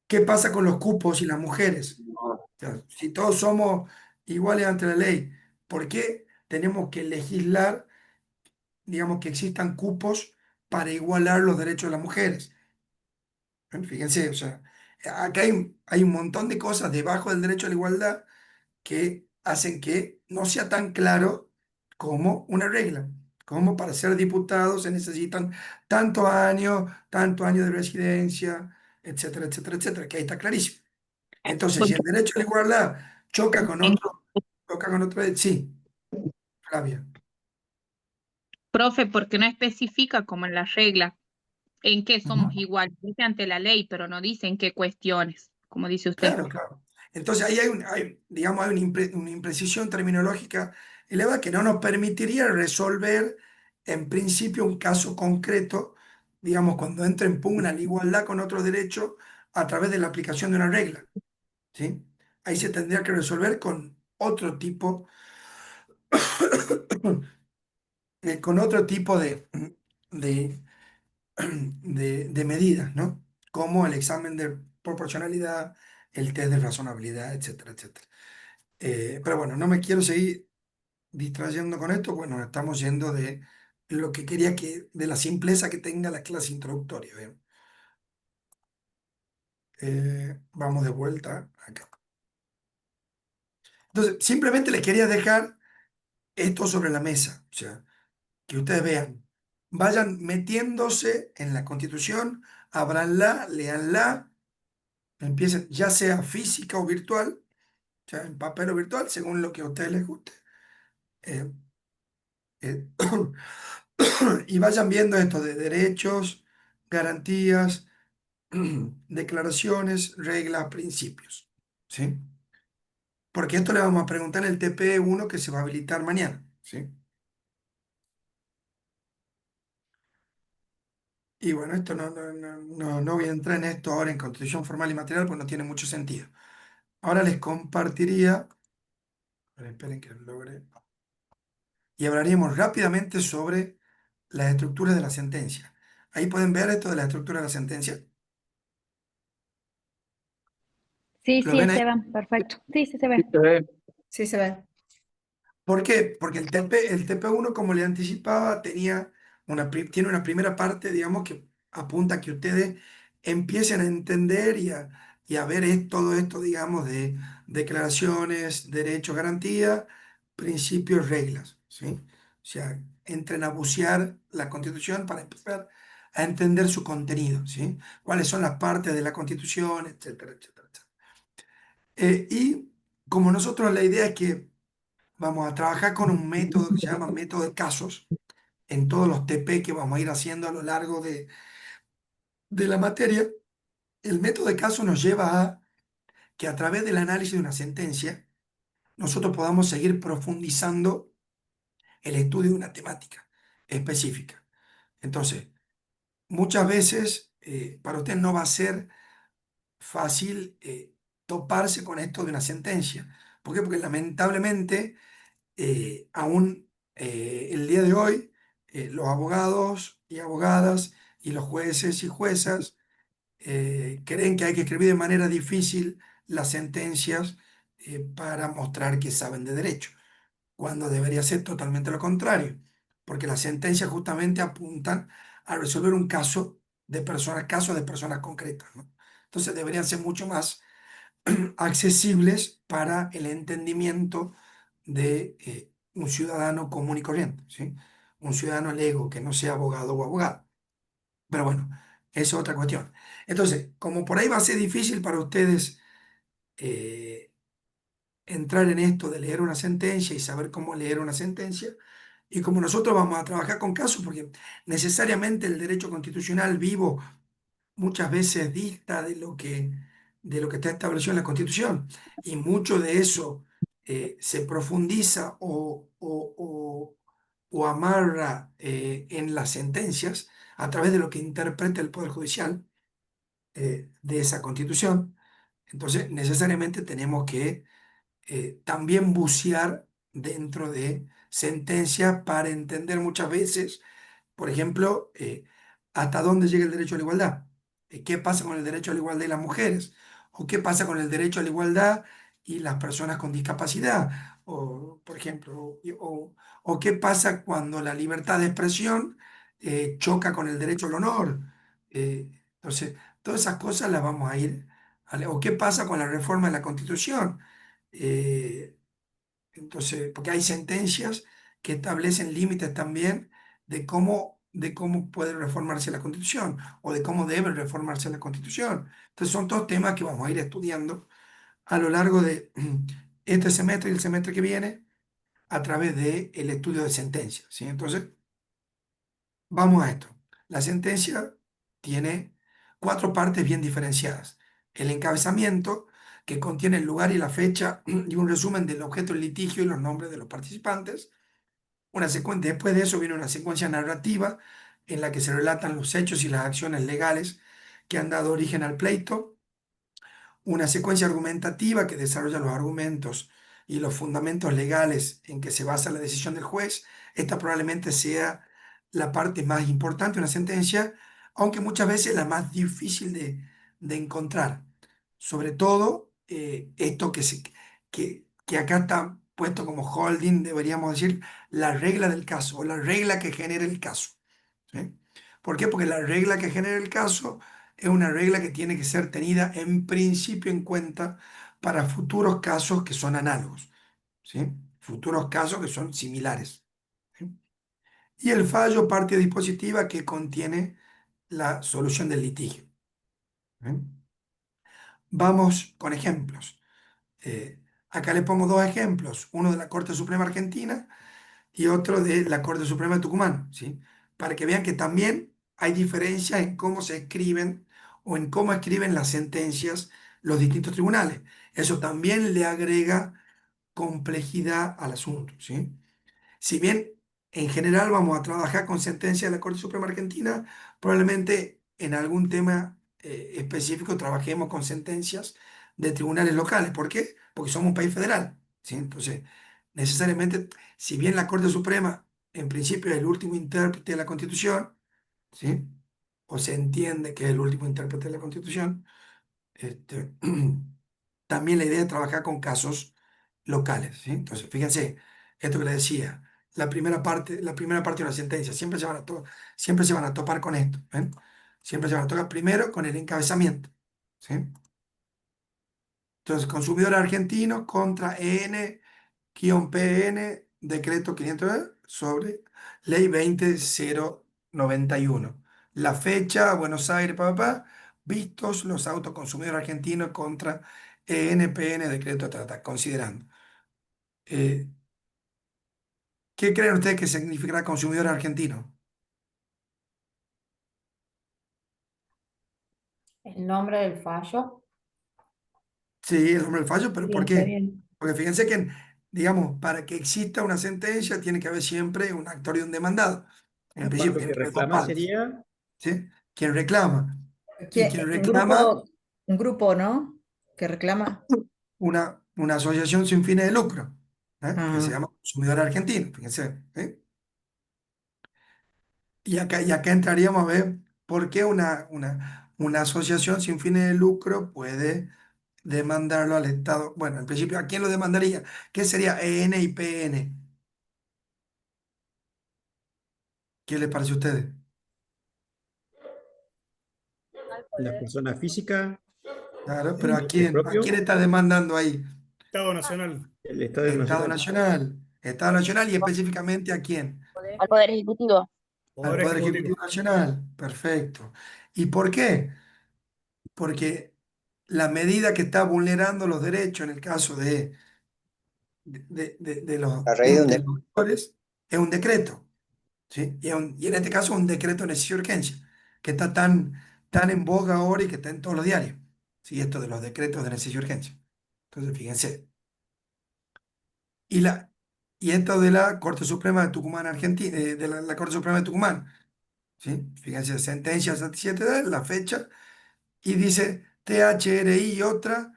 ¿Qué pasa con los cupos y las mujeres? O sea, si todos somos iguales ante la ley, ¿por qué tenemos que legislar, digamos, que existan cupos para igualar los derechos de las mujeres? Fíjense, o sea, acá hay un montón de cosas debajo del derecho a la igualdad que hacen que no sea tan claro como una regla. Como para ser diputado se necesitan tantos años de residencia, etcétera, etcétera, etcétera, que ahí está clarísimo. Entonces, si el derecho a la igualdad choca con otro, sí, Flavia. profe, porque no especifica como en la regla en qué somos Ujú. iguales, dice ante la ley, pero no dice en qué cuestiones, como dice usted. Claro, claro. Entonces ahí digamos, hay una imprecisión terminológica elevada que no nos permitiría resolver en principio un caso concreto, digamos, cuando entra en pugna la igualdad con otro derecho a través de la aplicación de una regla, ¿sí? Ahí se tendría que resolver con otro tipo, de, de medidas, ¿no? Como el examen de proporcionalidad, el test de razonabilidad, etcétera, etcétera. Pero bueno, no me quiero seguir distrayendo con esto, bueno, estamos yendo de lo que quería de la simpleza que tenga la clase introductoria. ¿Bien? Vamos de vuelta acá. Entonces, simplemente les quería dejar esto sobre la mesa, o sea, que ustedes vean, vayan metiéndose en la Constitución, abranla, leanla, empiecen, ya sea física o virtual, o sea, en papel o virtual, según lo que a ustedes les guste. Eh, eh, y vayan viendo esto de derechos, garantías, declaraciones, reglas, principios. ¿Sí? Porque esto le vamos a preguntar en el TP1 que se va a habilitar mañana. ¿Sí? Y bueno, esto no voy a entrar en esto ahora en constitución formal y material, pues no tiene mucho sentido. Ahora les compartiría, a ver, esperen que lo logre, y hablaríamos rápidamente sobre las estructuras de la sentencia. Ahí pueden ver esto de la estructura de la sentencia. Sí, ¿Lo sí, ven ahí? Esteban, perfecto. Sí, sí se Sí ve. se ve. Sí se ve. ¿Por qué? Porque el TP1, como le anticipaba, tiene una primera parte, digamos, que apunta a que ustedes empiecen a entender y a ver todo esto, digamos, de declaraciones, derechos, garantías, principios, reglas, ¿sí? O sea, entren a bucear la Constitución para empezar a entender su contenido, ¿sí? Cuáles son las partes de la Constitución, etcétera, etcétera, etcétera. Y como nosotros la idea es que vamos a trabajar con un método que se llama método de casos en todos los TP que vamos a ir haciendo a lo largo de la materia. El método de casos nos lleva a que a través del análisis de una sentencia nosotros podamos seguir profundizando el estudio de una temática específica. Entonces, muchas veces para usted no va a ser fácil toparse con esto de una sentencia. ¿Por qué? Porque lamentablemente aún el día de hoy, los abogados y abogadas y los jueces y juezas creen que hay que escribir de manera difícil las sentencias para mostrar que saben de derecho, cuando debería ser totalmente lo contrario, porque las sentencias justamente apuntan a resolver un caso de personas, casos de personas concretas, ¿no? Entonces deberían ser mucho más accesibles para el entendimiento de un ciudadano común y corriente, ¿sí? Un ciudadano lego que no sea abogado o abogada. Pero bueno, eso es otra cuestión. Entonces, como por ahí va a ser difícil para ustedes eh, entrar en esto de leer una sentencia y saber cómo leer una sentencia, y como nosotros vamos a trabajar con casos, porque necesariamente el derecho constitucional vivo muchas veces dista de lo que está establecido en la Constitución. Y mucho de eso se profundiza o amarra en las sentencias a través de lo que interpreta el Poder Judicial de esa Constitución. Entonces, necesariamente tenemos que también bucear dentro de sentencias para entender muchas veces, por ejemplo, hasta dónde llega el derecho a la igualdad. ¿Qué pasa con el derecho a la igualdad y las mujeres? ¿O qué pasa con el derecho a la igualdad y las personas con discapacidad? O, por ejemplo, o qué pasa cuando la libertad de expresión choca con el derecho al honor. Entonces, todas esas cosas las vamos a ir. ¿O qué pasa con la reforma de la Constitución? Eh, entonces, porque hay sentencias que establecen límites también de cómo puede reformarse la Constitución o de cómo debe reformarse la Constitución. Entonces, son todos temas que vamos a ir estudiando a lo largo de este semestre y el semestre que viene a través del estudio de sentencias, ¿sí? Entonces, vamos a esto. La sentencia tiene cuatro partes bien diferenciadas. El encabezamiento, que contiene el lugar y la fecha y un resumen del objeto del litigio y los nombres de los participantes. Una secuencia, después de eso viene una secuencia narrativa en la que se relatan los hechos y las acciones legales que han dado origen al pleito. Una secuencia argumentativa que desarrolla los argumentos y los fundamentos legales en que se basa la decisión del juez. Esta probablemente sea la parte más importante de una sentencia, aunque muchas veces la más difícil de encontrar. Sobre todo esto que acá está puesto como holding, deberíamos decir, la regla del caso o la regla que genera el caso, ¿sí? ¿Por qué? Porque la regla que genera el caso es una regla que tiene que ser tenida en principio en cuenta para futuros casos que son análogos, ¿sí? Futuros casos que son similares, ¿sí? Y el fallo, parte dispositiva que contiene la solución del litigio, ¿sí? Vamos con ejemplos. Acá les pongo dos ejemplos, uno de la Corte Suprema Argentina y otro de la Corte Suprema de Tucumán, ¿sí? Para que vean que también hay diferencias en cómo se escriben o en cómo escriben las sentencias los distintos tribunales. Eso también le agrega complejidad al asunto, ¿sí? Si bien En general vamos a trabajar con sentencias de la Corte Suprema Argentina, probablemente en algún tema específico trabajemos con sentencias de tribunales locales. ¿Por qué? Porque somos un país federal, ¿sí? Entonces, necesariamente, si bien la Corte Suprema en principio es el último intérprete de la Constitución, ¿sí? O se entiende que es el último intérprete de la Constitución, este, también la idea es trabajar con casos locales, ¿sí? Entonces, fíjense, esto que le decía, la primera parte de una sentencia, siempre se van a topar con esto, ¿ven? Siempre se van a tocar primero con el encabezamiento, ¿sí? Entonces, consumidor argentino contra EN-PN, decreto 500 sobre ley 20091. La fecha, Buenos Aires, papá, vistos los autos consumidores argentinos contra EN-PN, decreto a tratar, considerando. Eh, ¿Qué creen ustedes que significará consumidor argentino? El nombre del fallo. Sí, el nombre del fallo, pero ¿por Bien, está qué? bien. Porque fíjense que, digamos, para que exista una sentencia tiene que haber siempre un actor y un demandado. En La principio parte que tiene que haber dos reclama partes, sería ¿sí? Quien reclama. Y quien Un reclama, grupo, ¿no? Que reclama. una asociación sin fines de lucro, que se Ajá. llama Consumidor Argentino, fíjense. Y acá entraríamos a ver por qué una asociación sin fines de lucro puede demandarlo al Estado. Bueno, en principio, ¿a quién lo demandaría? ¿Qué sería EN y PN? ¿Qué les parece a ustedes? la persona física, Claro, pero ¿a el quién? ¿A quién propio, está demandando ahí? Estado Nacional. el Estado Estado Nacional. Nacional. Estado Nacional y específicamente ¿a quién? Al Poder Ejecutivo. Al Poder Poder Ejecutivo. Ejecutivo Nacional. Perfecto. ¿Y por qué? Porque la medida que está vulnerando los derechos en el caso de los, La raíz de un de los actores es un decreto, ¿sí? Y en este caso un decreto de necesidad y urgencia, que está tan en boga ahora y que está en todos los diarios, ¿sí? Esto de los decretos de necesidad y urgencia. Entonces, fíjense. Y, la, y esto de la Corte Suprema de Tucumán, Argentina, de la Corte Suprema de Tucumán, ¿sí? Fíjense, sentencia 77 de la fecha, y dice THRI y otra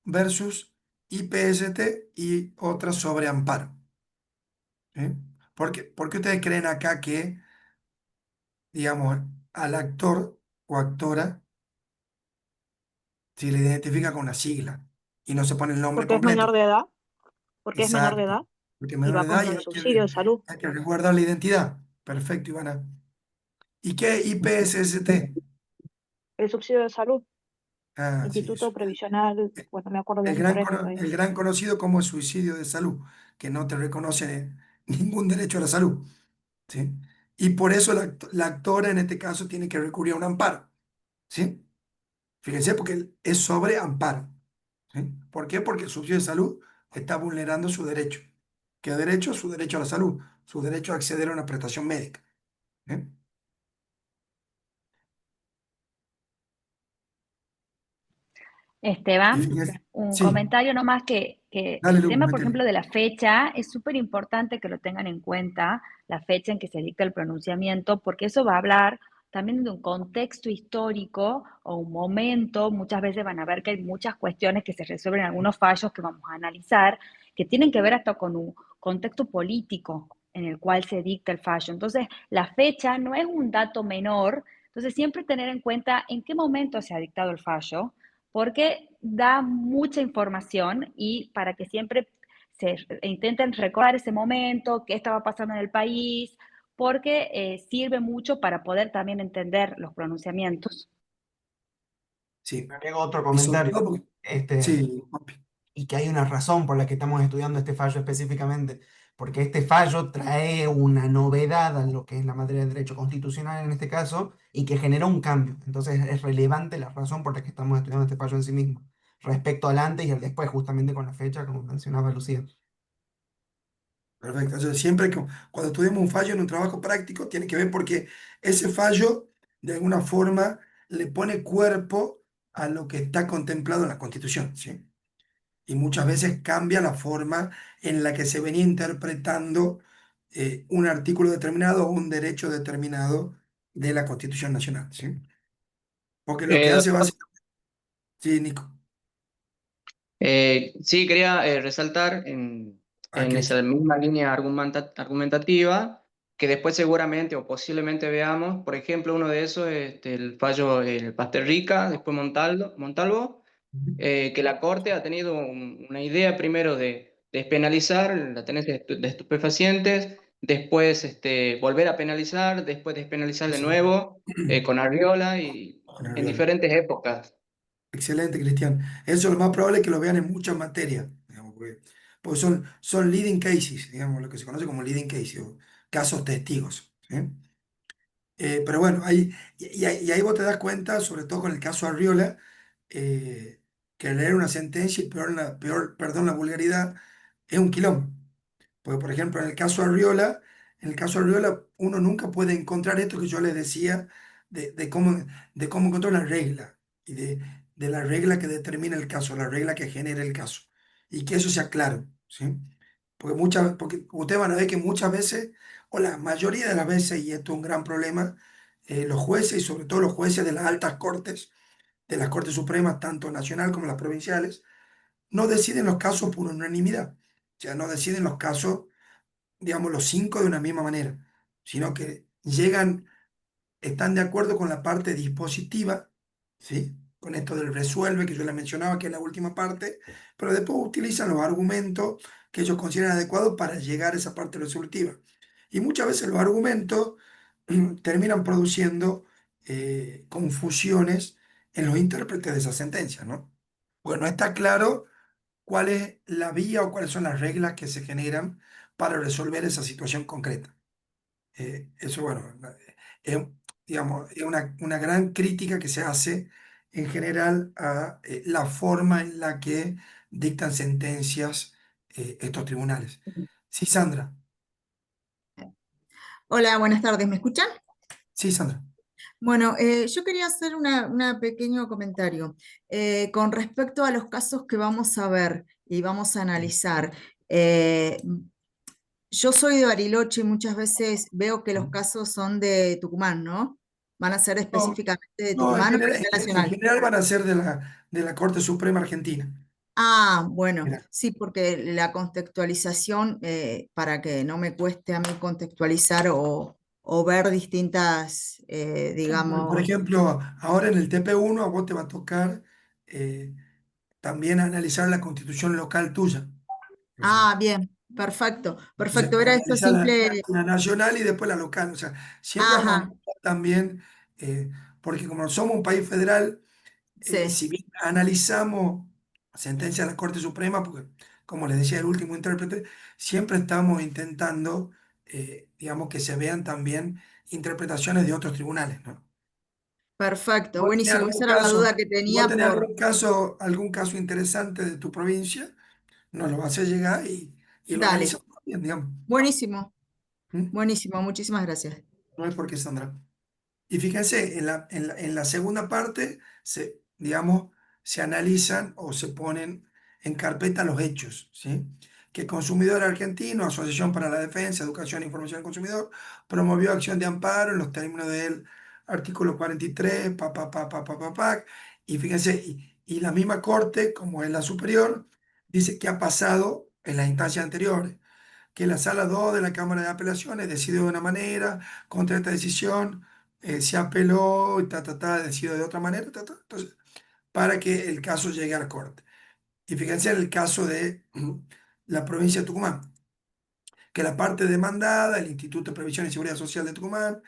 versus IPST y otra sobre amparo. ¿Sí? ¿Por qué ustedes creen acá que, digamos, al actor o actora se le identifica con una sigla y no se pone el nombre Porque es menor completo? de edad, porque es menor de Exacto. edad Porque es y menor va de edad y contra el subsidio de salud. hay que resguardar la identidad. Perfecto, Ivana. ¿Y qué es IPSST? El subsidio de salud, Ah, sí, Instituto Previsional, bueno, me acuerdo el bien gran, por eso. cono- el gran conocido como suicidio de salud, que no te reconoce ningún derecho a la salud, ¿sí? Y por eso la actora en este caso tiene que recurrir a un amparo, ¿sí? Fíjense, porque es sobre amparo, ¿sí? ¿Por qué? Porque el subsidio de salud está vulnerando su derecho. ¿Qué derecho? Su derecho a la salud, su derecho a acceder a una prestación médica. ¿Sí? Y Esteban, fíjense, un sí, comentario nomás que dale, el Lu, tema, por métele. ejemplo, de la fecha, es súper importante que lo tengan en cuenta, la fecha en que se dicta el pronunciamiento, porque eso va a hablar también de un contexto histórico o un momento. Muchas veces van a ver que hay muchas cuestiones que se resuelven en algunos fallos que vamos a analizar, que tienen que ver hasta con un contexto político en el cual se dicta el fallo. Entonces, la fecha no es un dato menor, entonces siempre tener en cuenta en qué momento se ha dictado el fallo, porque da mucha información y para que siempre se intenten recordar ese momento, qué estaba pasando en el país, porque sirve mucho para poder también entender los pronunciamientos. Sí, Agrego otro y sobre comentario. todo porque, Este, sí, y que hay una razón por la que estamos estudiando este fallo específicamente, porque este fallo trae una novedad a lo que es la materia de derecho constitucional en este caso, y que generó un cambio. Entonces es relevante la razón por la que estamos estudiando este fallo en sí mismo, respecto al antes y al después, justamente con la fecha, como mencionaba Lucía. perfecto. Entonces, siempre que cuando estudiamos un fallo en un trabajo práctico, tiene que ver porque ese fallo, de alguna forma, le pone cuerpo a lo que está contemplado en la Constitución, ¿sí? Y muchas veces cambia la forma en la que se venía interpretando un artículo determinado o un derecho determinado de la Constitución Nacional, ¿sí? Porque lo que hace Doctor, básicamente... Sí, Nico. sí, quería resaltar Ah, en esa Cristian. misma línea argumentativa que después seguramente o posiblemente veamos, por ejemplo, uno de esos, el fallo el Rica, después Montalvo, que la Corte ha tenido una idea primero de despenalizar la tenencia de estupefacientes, después volver a penalizar, después despenalizar de Exacto. nuevo con Arriola y Con en Arriola. diferentes épocas. Excelente, Cristian. Eso es lo más probable es que lo vean en muchas materias, digamos, porque son leading cases, digamos, lo que se conoce como leading cases, o casos testigos, ¿sí? Pero bueno, y ahí vos te das cuenta, sobre todo con el caso Arriola, que leer una sentencia y perdón la vulgaridad, es un quilombo. Porque, por ejemplo, en el caso Arriola, uno nunca puede encontrar esto que yo les decía de cómo encontrar una regla y de la regla que determina el caso, la regla que genera el caso. Y que eso sea claro, ¿sí? Porque ustedes van a ver que muchas veces, o la mayoría de las veces, y esto es un gran problema, los jueces, y sobre todo los jueces de las altas cortes, de las Cortes Supremas, tanto nacional como las provinciales, no deciden los casos por unanimidad. O sea, no deciden los casos, digamos, los cinco de una misma manera, sino que están de acuerdo con la parte dispositiva, ¿sí? Con esto del resuelve que yo les mencionaba, que es la última parte, pero después utilizan los argumentos que ellos consideran adecuados para llegar a esa parte resolutiva. Y muchas veces los argumentos terminan produciendo confusiones en los intérpretes de esa sentencia, ¿no? Bueno, está claro cuál es la vía o cuáles son las reglas que se generan para resolver esa situación concreta. Eso, bueno, es, digamos, es una gran crítica que se hace en general a la forma en la que dictan sentencias estos tribunales. Sí, Sandra. Hola, buenas tardes, ¿me escuchan? Sí, Sandra. Bueno, yo quería hacer una pequeño comentario con respecto a los casos que vamos a ver y vamos a analizar. Eh, yo soy de Bariloche y muchas veces veo que los casos son de Tucumán, ¿no? ¿Van a ser No, específicamente de no, Tucumán o a nivel en nacional? general van a ser de la Corte Suprema Argentina. Ah, bueno, Mira, sí, porque la contextualización, para que no me cueste a mí contextualizar o ver distintas, por digamos. ejemplo, ahora en el TP1 a vos te va a tocar eh, también analizar la constitución local tuya. O sea, Ah, bien, perfecto, entonces, perfecto. para Era eso analizar simple. la nacional y después la local. O sea, siempre vamos a Ajá, buscar también, porque como somos un país federal, sí, si bien analizamos sentencias de la Corte Suprema, porque como les decía el último intérprete, siempre estamos intentando, digamos, que se vean también interpretaciones de otros tribunales, ¿no? perfecto, ¿Vos tenés buenísimo. algún Esa era la duda caso, que vos tenía tenés por. algún caso interesante de tu provincia? Nos lo vas a llegar y lo Dale, analizamos bien, digamos. buenísimo, ¿Mm? buenísimo. Muchísimas gracias. No hay por qué, Sandra. Y fíjense, en la segunda parte, digamos, se analizan o se ponen en carpeta los hechos, ¿sí? Que Consumidor Argentino, Asociación para la Defensa, Educación e Información del Consumidor, promovió acción de amparo en los términos del artículo 43, y fíjense, y la misma Corte, como es la superior, dice que ha pasado en las instancias anteriores que la sala 2 de la Cámara de Apelaciones decidió de una manera, contra esta decisión se apeló y decidió de otra manera, entonces, para que el caso llegue a la Corte. Y fíjense en el caso de la provincia de Tucumán, que la parte demandada, el Instituto de Previsión y Seguridad Social de Tucumán,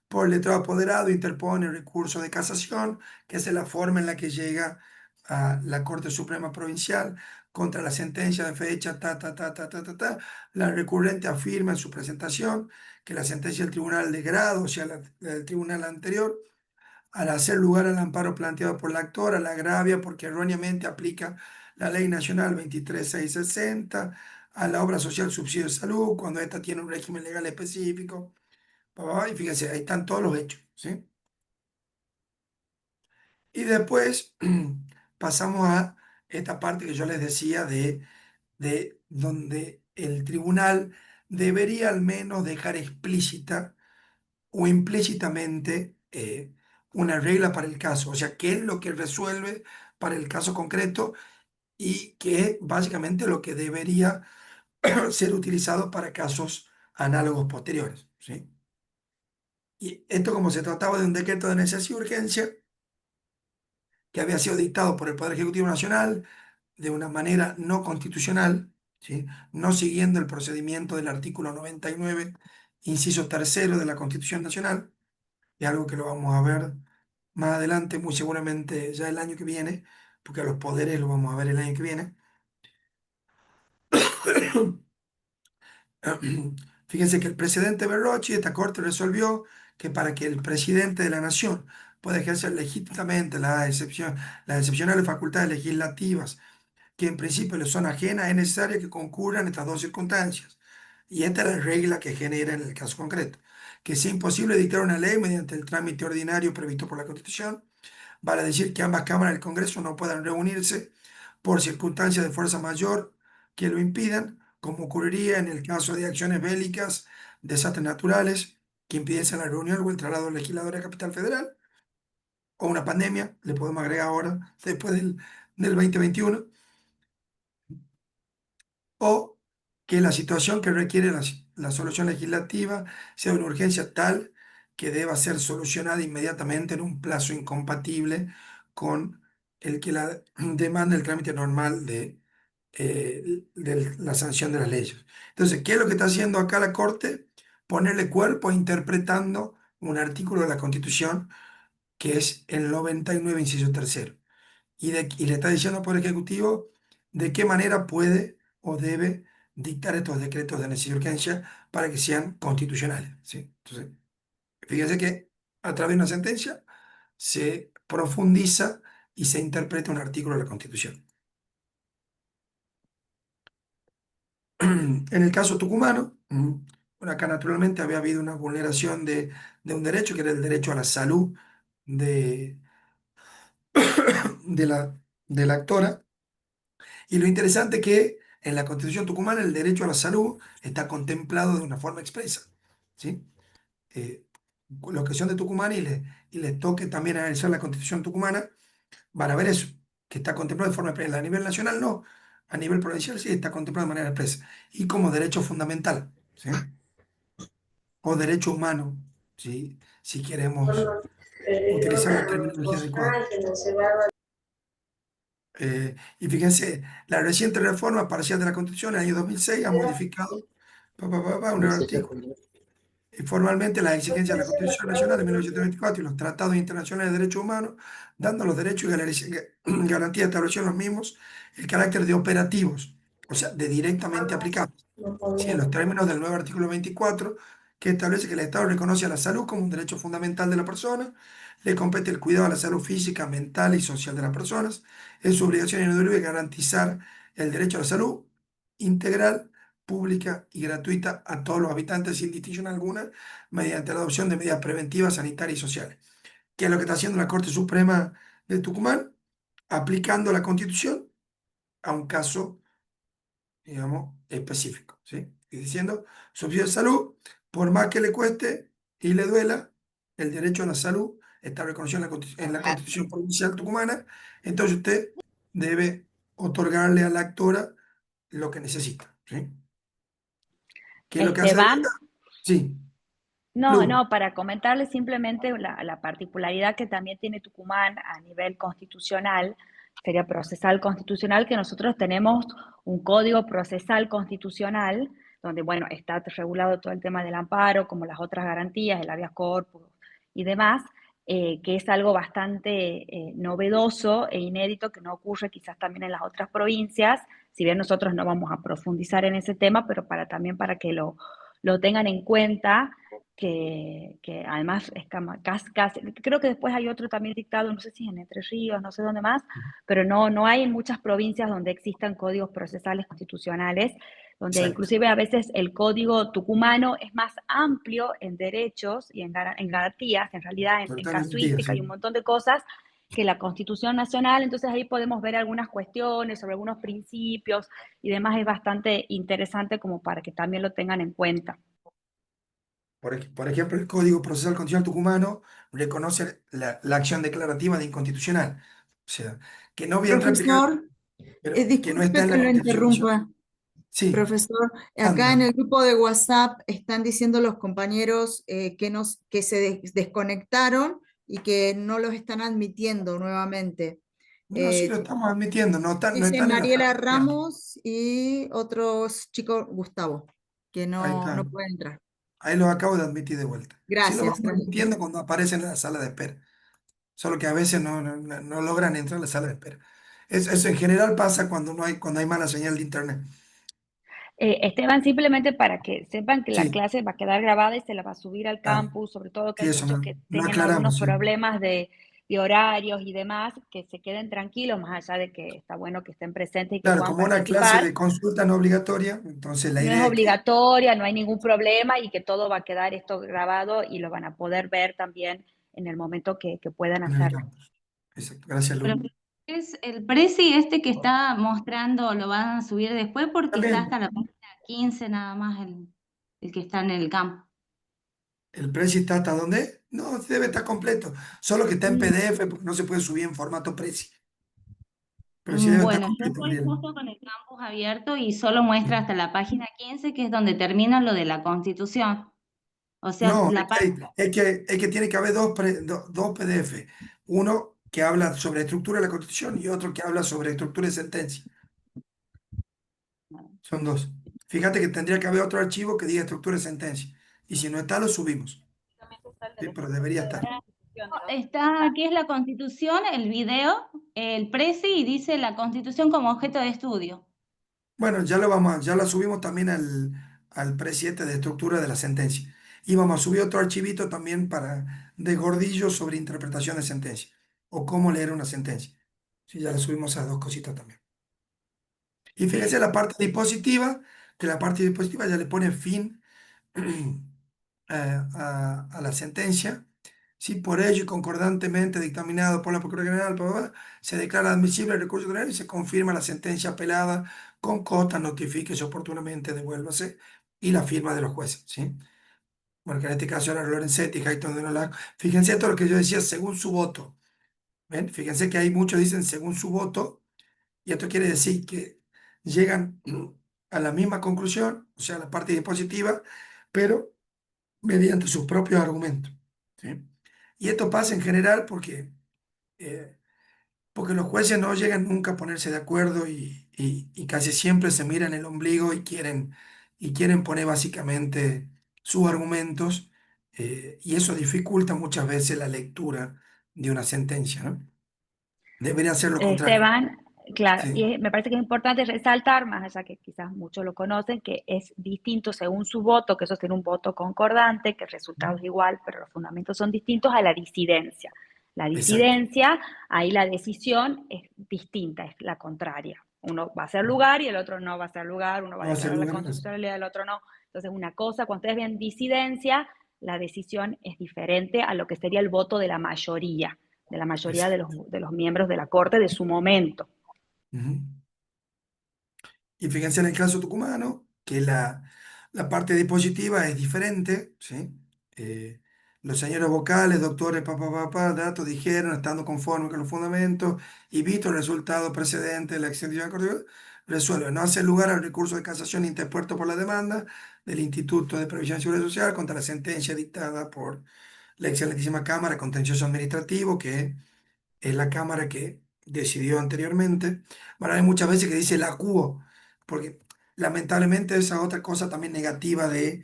por letrado apoderado, interpone recurso de casación, que es la forma en la que llega a la Corte Suprema Provincial contra la sentencia de fecha, La recurrente afirma en su presentación que la sentencia del tribunal de grado, o sea, la del tribunal anterior, al hacer lugar al amparo planteado por la actora, la agravia porque erróneamente aplica la Ley Nacional 23660 a la obra social subsidio de salud, cuando ésta tiene un régimen legal específico. Y fíjense, ahí están todos los hechos, ¿sí? Y después pasamos a esta parte que yo les decía de donde el tribunal debería al menos dejar explícita o implícitamente una regla para el caso, o sea, qué es lo que resuelve para el caso concreto y qué es básicamente lo que debería ser utilizado para casos análogos posteriores, ¿sí? Y esto, como se trataba de un decreto de necesidad y urgencia que había sido dictado por el Poder Ejecutivo Nacional de una manera no constitucional, ¿sí? No siguiendo el procedimiento del artículo 99, inciso tercero de la Constitución Nacional, es algo que lo vamos a ver más adelante, muy seguramente ya el año que viene, porque a los poderes lo vamos a ver el año que viene. Fíjense que el presidente Berrochi, esta corte resolvió que para que el presidente de la nación pueda ejercer legítimamente las excepcionales facultades legislativas que en principio le son ajenas, es necesario que concurran estas dos circunstancias. Y esta es la regla que genera en el caso concreto. Que sea imposible dictar una ley mediante el trámite ordinario previsto por la Constitución, vale decir que ambas cámaras del Congreso no puedan reunirse por circunstancias de fuerza mayor que lo impidan, como ocurriría en el caso de acciones bélicas, desastres naturales, que impidiesen la reunión o el traslado del legislador a Capital Federal, o una pandemia, le podemos agregar ahora, después del 2021, o que la situación que requiere la solución legislativa sea una urgencia tal que deba ser solucionada inmediatamente en un plazo incompatible con el que la demanda el trámite normal de la sanción de las leyes. Entonces, ¿qué es lo que está haciendo acá la Corte? Ponerle cuerpo interpretando un artículo de la Constitución que es el 99, inciso tercero. Y le está diciendo al Poder Ejecutivo de qué manera puede o debe dictar estos decretos de necesidad y urgencia para que sean constitucionales, ¿sí? Entonces, fíjense que a través de una sentencia se profundiza y se interpreta un artículo de la Constitución. En el caso tucumano, bueno, acá naturalmente había habido una vulneración de un derecho, que era el derecho a la salud de, de la actora. Y lo interesante es que en la Constitución tucumana el derecho a la salud está contemplado de una forma expresa, ¿sí? Los que son de Tucumán y les toque también analizar la Constitución tucumana, van a ver eso, que está contemplado de forma expresa. A nivel nacional no, a nivel provincial sí está contemplado de manera expresa. Y como derecho fundamental, ¿sí? O derecho humano, ¿sí? Si queremos utilizar la terminología adecuada. Y fíjense, la reciente reforma parcial de la Constitución en el año 2006 ha modificado un artículo. Formalmente las exigencias de la Constitución Nacional de 1924 y los tratados internacionales de derechos humanos, dando los derechos y garantías establecidos en los mismos el carácter de operativos, o sea, de directamente aplicables. Sí, en los términos del nuevo artículo 24, que establece que el Estado reconoce a la salud como un derecho fundamental de la persona, le compete el cuidado de la salud física, mental y social de las personas, es su obligación ineludible garantizar el derecho a la salud integral, pública y gratuita a todos los habitantes sin distinción alguna, mediante la adopción de medidas preventivas, sanitarias y sociales. ¿Qué es lo que está haciendo la Corte Suprema de Tucumán? Aplicando la Constitución a un caso, digamos, específico, ¿sí? Y diciendo, subsidio de salud, por más que le cueste y le duela, el derecho a la salud está reconocido en la Constitución Provincial Tucumana, entonces usted debe otorgarle a la actora lo que necesita, ¿sí? ¿Qué es lo que hace? Van, Sí. no, para comentarles simplemente la particularidad que también tiene Tucumán a nivel constitucional, sería procesal constitucional, que nosotros tenemos un código procesal constitucional, donde, bueno, está regulado todo el tema del amparo, como las otras garantías, el habeas corpus y demás, que es algo bastante novedoso e inédito, que no ocurre quizás también en las otras provincias, si bien nosotros no vamos a profundizar en ese tema, pero también para que lo tengan en cuenta, que además es casi, creo que después hay otro también dictado, no sé si en Entre Ríos, no sé dónde más, pero no hay en muchas provincias donde existan códigos procesales constitucionales, donde Exacto. inclusive a veces el código tucumano es más amplio en derechos y en garantías, en realidad en Totalmente, casuística sí. y un montón de cosas, que la Constitución Nacional, entonces ahí podemos ver algunas cuestiones sobre algunos principios y demás, es bastante interesante como para que también lo tengan en cuenta. Por ejemplo, el Código Procesal Constitucional tucumano reconoce la acción declarativa de inconstitucional. O sea, que no voy a entrar a explicar, Profesor, pero que no está disculpe en que la lo Constitución Nacional. interrumpa. Sí, Profesor, acá en anda. el grupo de WhatsApp están diciendo los compañeros que se desconectaron y que no los están admitiendo nuevamente. No, sí lo estamos admitiendo, no Dice están en la Mariela sala. Ramos y otros chicos, Gustavo, que Ahí no está. pueden entrar. Ahí los acabo de admitir de vuelta. Sí lo Gracias. vamos admitiendo cuando aparecen en la sala de espera. Solo que a veces no logran entrar a la sala de espera. Eso en general pasa cuando hay mala señal de internet. Esteban, simplemente para que sepan que la Sí, clase va a quedar grabada y se la va a subir al dale. campus, sobre todo que Sí, hay eso muchos que no tenían algunos aclaramos, sí. problemas de horarios y demás, que se queden tranquilos, más allá de que está bueno que estén presentes y que Claro, puedan como una clase participar. de consulta no obligatoria, entonces la No es idea es que obligatoria, no hay ningún problema y que todo va a quedar esto grabado y lo van a poder ver también en el momento que puedan en el hacerlo. campus. Exacto. Gracias, Pero Lu. es el preci este que está mostrando, lo van a subir después porque está hasta También, la página 15 nada más el que está en el campo. ¿el Prezi está hasta dónde? No, debe estar completo. Solo que está en PDF porque no se puede subir en formato Prezi. Pero sí debe estar Bueno, yo completo, estoy Mariela. justo con el campus abierto y solo muestra Sí. hasta la página 15, que es donde termina lo de la Constitución. O sea, No, la parte... es que tiene que haber dos PDF. Uno que habla sobre estructura de la Constitución y otro que habla sobre estructura de sentencia. Son dos. Fíjate que tendría que haber otro archivo que diga estructura de sentencia. Y si no está, lo subimos. Sí, pero debería estar. Está, ¿qué es la Constitución? El video, el preci y dice la Constitución como objeto de estudio. Bueno, ya la subimos también al presidente de estructura de la sentencia. Y vamos a subir otro archivito también de Gordillo sobre interpretación de sentencia. O cómo leer una sentencia. Sí, ya le subimos a dos cositas también. Y fíjese la parte dispositiva, que la parte dispositiva ya le pone fin a la sentencia. Si por ello y concordantemente dictaminado por la Procuraduría General, bla, bla, bla, se declara admisible el recurso ordinario y se confirma la sentencia apelada con cota, notifíquese oportunamente, devuélvase, y la firma de los jueces, ¿sí? Bueno, que en este caso era Lorenzetti, Hayton de Nolasco. Fíjense esto lo que yo decía, según su voto. ¿Ven? Fíjense que hay muchos dicen según su voto, y esto quiere decir que llegan a la misma conclusión, o sea, la parte dispositiva, pero mediante sus propios argumentos, ¿sí? Y esto pasa en general eh, porque los jueces no llegan nunca a ponerse de acuerdo y casi siempre se miran el ombligo y quieren poner básicamente sus argumentos, y eso dificulta muchas veces la lectura de una sentencia, ¿no? Debería ser lo contrario. Esteban, claro, Sí, y me parece que es importante resaltar, más allá que quizás muchos lo conocen, que es distinto según su voto, que eso tiene un voto concordante, que el resultado es igual, pero los fundamentos son distintos a la disidencia. La exacto. disidencia, ahí la decisión es distinta, es la contraria. Uno va a hacer lugar y el otro no va a hacer lugar, uno va a No va a ser declarar la lugar. constitucionalidad, el otro no. Entonces, una cosa, cuando ustedes ven disidencia, la decisión es diferente a lo que sería el voto de la mayoría Exacto. de los miembros de la Corte de su momento. Ujú. Y fíjense en el caso tucumano, que la parte dispositiva es diferente, ¿sí? Los señores vocales, doctores, datos, dijeron, estando conforme con los fundamentos y visto el resultado precedente de la acción de la Corte, resuelve no hacer lugar al recurso de casación interpuesto por la demanda del Instituto de Previsión y Seguridad Social contra la sentencia dictada por la excelentísima Cámara Contencioso Administrativo, que es la Cámara que decidió anteriormente. Bueno, hay muchas veces que dice la CUO, porque lamentablemente esa otra cosa también negativa de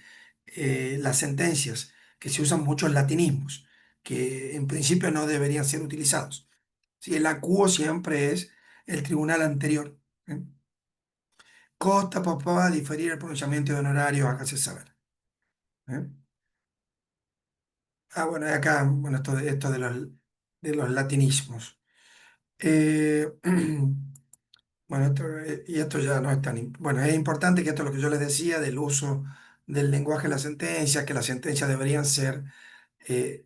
las sentencias, que se usan muchos latinismos, que en principio no deberían ser utilizados. Sí, el acuo siempre es el tribunal anterior. ¿Eh? Costa, papá, diferir el pronunciamiento de honorarios, hágase saber. ¿Eh? Ah, bueno, y acá, bueno, esto de los latinismos. Eh, Bueno, y esto ya no es bueno, es importante que esto es lo que yo les decía del uso del lenguaje de la sentencia, que las sentencias deberían ser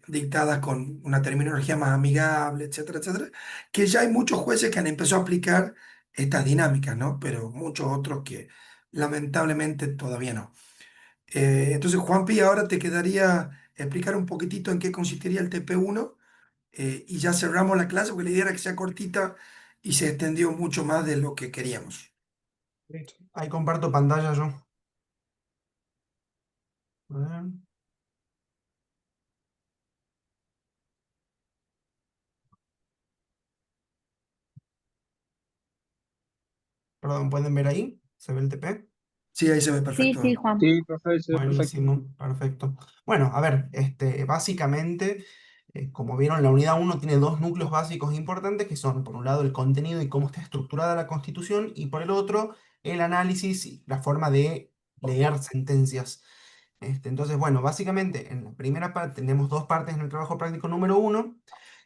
dictadas con una terminología más amigable, etcétera, etcétera, que ya hay muchos jueces que han empezado a aplicar estas dinámicas, ¿no? Pero muchos otros que lamentablemente todavía no. Entonces, Juanpi, ahora te quedaría explicar un poquitito en qué consistiría el TP1 y ya cerramos la clase, porque la idea era que sea cortita y se extendió mucho más de lo que queríamos. Listo. Ahí comparto pantalla yo. A ver. Perdón, ¿pueden ver ahí? ¿Se ve el TP? Sí, ahí se ve Sí, sí, perfecto. Juan. Sí, profe, se ve perfecto. Buenísimo, perfecto. Bueno, a ver, básicamente, como vieron, la unidad uno tiene dos núcleos básicos importantes que son, por un lado, el contenido y cómo está estructurada la Constitución, y por el otro, el análisis y la forma de leer sentencias. Entonces, bueno, básicamente, en la primera parte tenemos dos partes en el trabajo práctico número uno,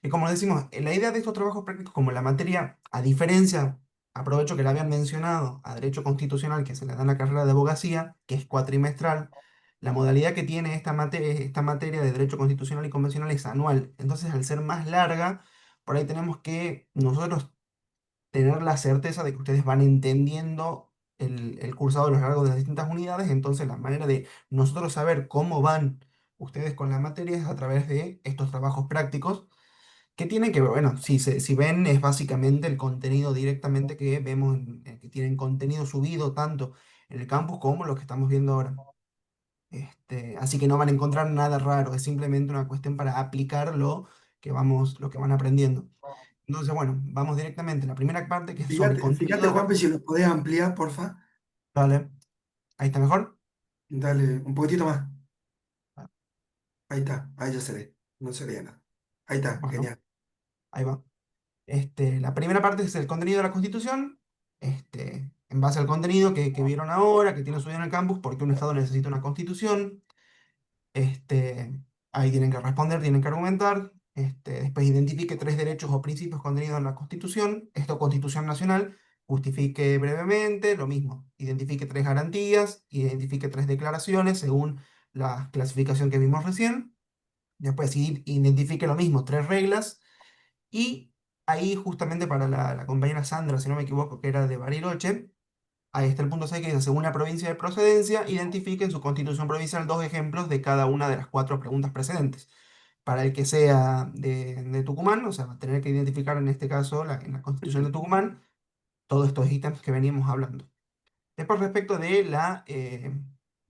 que como decimos, la idea de estos trabajos prácticos, como la materia, a diferencia, aprovecho que la habían mencionado, a Derecho Constitucional, que se le da en la carrera de abogacía, que es cuatrimestral, la modalidad que tiene esta materia de Derecho Constitucional y Convencional es anual. Entonces, al ser más larga, por ahí tenemos que nosotros tener la certeza de que ustedes van entendiendo el cursado a lo largo de las distintas unidades. Entonces, la manera de nosotros saber cómo van ustedes con la materia es a través de estos trabajos prácticos que tienen que ver, bueno, si ven, es básicamente el contenido directamente que vemos, que tienen contenido subido tanto en el campus como lo que estamos viendo ahora. Así que no van a encontrar nada raro, es simplemente una cuestión para aplicar lo que van aprendiendo. Entonces, bueno, vamos directamente a la primera parte que es sobre Fíjate, contenido de la Juanpi, si lo Constitución. podés ampliar, porfa. Dale, ahí está mejor. Dale un poquitito más. Ahí está, ahí ya se ve. No se veía nada. Ahí está, Bueno, genial. ahí va. La primera parte es el contenido de la Constitución, en base al contenido que vieron ahora, que tiene subido en el campus, porque un Estado necesita una Constitución. Este, Ahí tienen que responder, tienen que argumentar. Después identifique tres derechos o principios contenidos en la Constitución. Esto, Constitución Nacional. Justifique brevemente, lo mismo. Identifique tres garantías, identifique tres declaraciones según la clasificación que vimos recién. Después identifique lo mismo, tres reglas. Y ahí justamente para la compañera Sandra, si no me equivoco, que era de Bariloche, ahí está el punto 6 que dice, según la provincia de procedencia, identifique en su constitución provincial dos ejemplos de cada una de las cuatro preguntas precedentes. Para el que sea de Tucumán, o sea, va a tener que identificar en este caso, en la constitución de Tucumán, todos estos ítems que veníamos hablando. Después, respecto de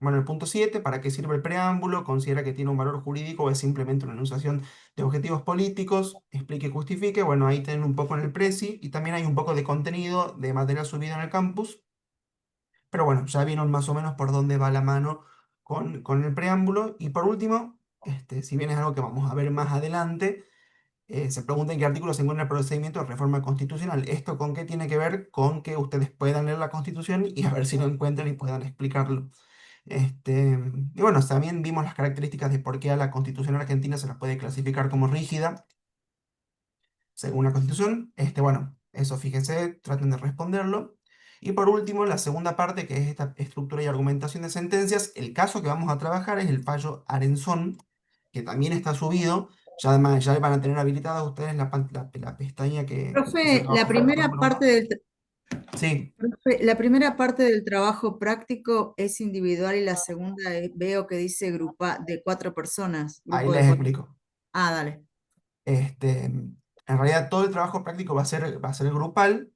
bueno, el punto 7, ¿para qué sirve el preámbulo? ¿Considera que tiene un valor jurídico o es simplemente una enunciación de objetivos políticos? Explique y justifique. Bueno, ahí tienen un poco en el presi y también hay un poco de contenido de material subido en el campus. Pero bueno, ya vieron más o menos por dónde va la mano con el preámbulo. Y por último, si bien es algo que vamos a ver más adelante, se pregunta en qué artículo se encuentra el procedimiento de reforma constitucional. ¿Esto con qué tiene que ver? Con que ustedes puedan leer la Constitución y a ver si lo encuentran y puedan explicarlo. Y bueno, también vimos las características de por qué a la Constitución argentina se la puede clasificar como rígida según la Constitución. Bueno, eso fíjense, traten de responderlo. Y por último, la segunda parte, que es esta estructura y argumentación de sentencias, el caso que vamos a trabajar es el fallo Arenzón, que también está subido. Ya además, ya van a tener habilitada ustedes la pestaña que dice Profe, trabajo práctico número uno. Sí, la primera parte del trabajo práctico es individual y la segunda veo que dice de cuatro personas, ahí grupo de les cuatro. explico. Ah, dale. En realidad, todo el trabajo práctico va a ser grupal.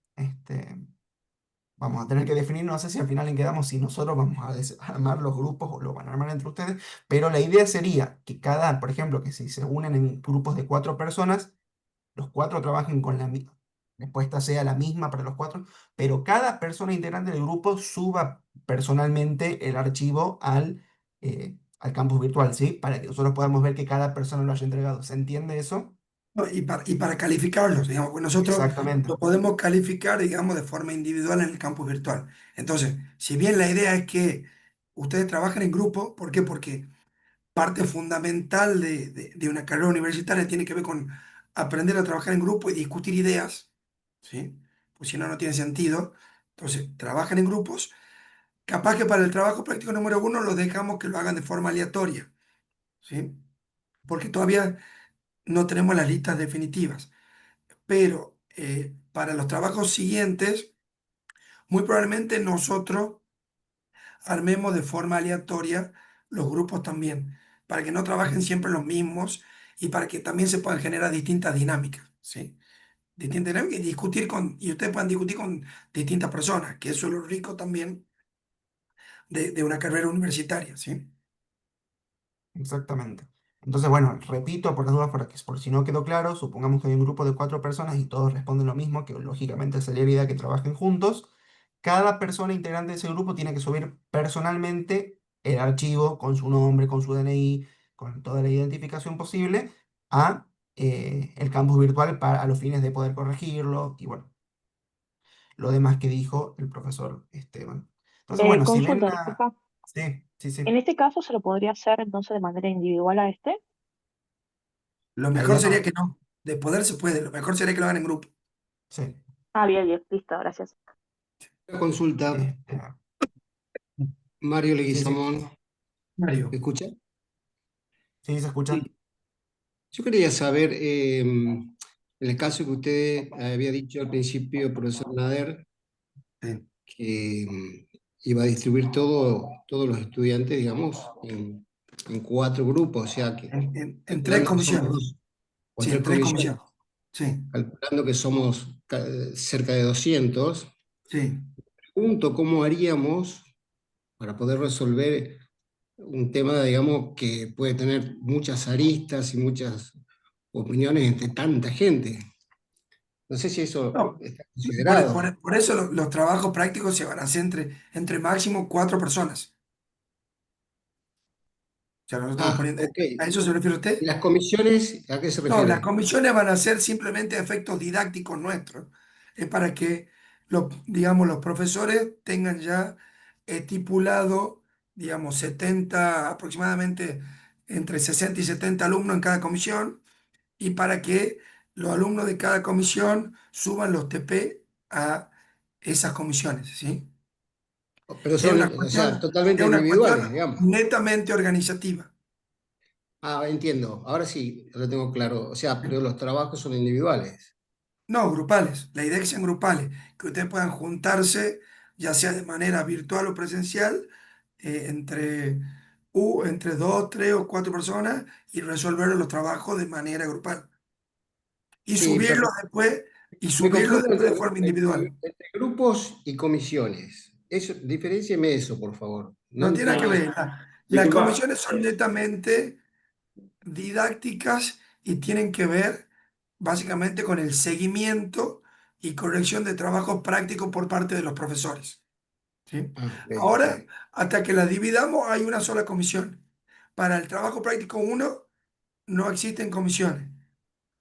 Vamos a tener que definir, no sé si al final en quedamos, si nosotros vamos a armar los grupos o lo van a armar entre ustedes, pero la idea sería que por ejemplo, que si se unen en grupos de cuatro personas, los cuatro trabajen con la misma, la respuesta sea la misma para los cuatro, pero cada persona integrante del grupo suba personalmente el archivo al campus virtual, ¿sí? Para que nosotros podamos ver que cada persona lo haya entregado. ¿Se entiende eso? No, y para calificarlos, digamos, pues nosotros Exactamente. lo podemos calificar, digamos, de forma individual en el campus virtual. Entonces, si bien la idea es que ustedes trabajen en grupo, ¿por qué? Porque parte fundamental de una carrera universitaria tiene que ver con aprender a trabajar en grupo y discutir ideas, ¿sí? Pues si no, no tiene sentido. Entonces, trabajan en grupos. Capaz que para el trabajo práctico número uno los dejamos que lo hagan de forma aleatoria, ¿sí? porque todavía no tenemos las listas definitivas. Pero para los trabajos siguientes, muy probablemente nosotros armemos de forma aleatoria los grupos también, para que no trabajen siempre los mismos y para que también se puedan generar distintas dinámicas, ¿sí? Distintas dinámicas y y ustedes puedan discutir con distintas personas, que eso es lo rico también de una carrera universitaria, ¿sí? Exactamente. Entonces, bueno, repito por las dudas, por si no quedó claro, supongamos que hay un grupo de 4 personas y todos responden lo mismo, que lógicamente sería la idea que trabajen juntos. Cada persona integrante de ese grupo tiene que subir personalmente el archivo con su nombre, con su DNI, con toda la identificación posible a el campus virtual a los fines de poder corregirlo y bueno, lo demás que dijo el profesor Esteban. Entonces, bueno, si ven Consulta, la... disculpa. Sí, sí, En sí. este caso se lo podría hacer entonces de manera individual a este. Lo La mejor idea sería no... que no, de poder se puede, lo mejor sería que lo hagan en grupo. Sí. Ah, bien, bien, listo, gracias. Una consulta, Este, Mario sí, sí, Leguizamón, Mario. ¿me escucha? sí, se escucha. Sí. Yo quería saber, en el caso que usted había dicho al principio, profesor Nader, Sí. que iba a distribuir todos los estudiantes, digamos, en 4 grupos, o sea, En tres calculando que somos comisiones. dos, o Sí, tres en tres comisiones, comisiones. Sí, calculando que somos cerca de 200, sí. pregunto cómo haríamos para poder resolver un tema, digamos, que puede tener muchas aristas y muchas opiniones entre tanta gente. No sé si eso No, está considerado. por eso los trabajos prácticos se van a hacer entre máximo 4 personas. O sea, nosotros estamos Ah, poniendo, ok. ¿a eso se refiere ¿Y usted? las comisiones a qué se No, las refiere? comisiones van a ser simplemente efectos didácticos nuestros. Es para que, digamos, los profesores tengan ya estipulado, digamos, 70 aproximadamente entre 60 y 70 alumnos en cada comisión y para que los alumnos de cada comisión suban los TP a esas comisiones, ¿sí? Pero Es son, una o sea, cuestión, es totalmente una individuales, cuestión digamos. netamente organizativa. Ah, entiendo. Ahora sí, lo tengo claro. O sea, pero los trabajos son individuales. No, grupales. La idea es que sean grupales, que ustedes puedan juntarse, ya sea de manera virtual o presencial, entre 2, 3 o 4 personas y resolver los trabajos de manera grupal. Y Sí, subirlos perfecto. después, y Me subirlos confundo después de forma individual. entre grupos y comisiones. Eso, diferencieme eso, por favor. No No tiene nada que entiendo. ver. Las Disculpa, comisiones son netamente didácticas y tienen que ver básicamente con el seguimiento y corrección de trabajos prácticos por parte de los profesores. ¿Sí? Ah, ok, ok. Ahora, hasta que las dividamos, hay una sola comisión. Para el trabajo práctico 1 no existen comisiones.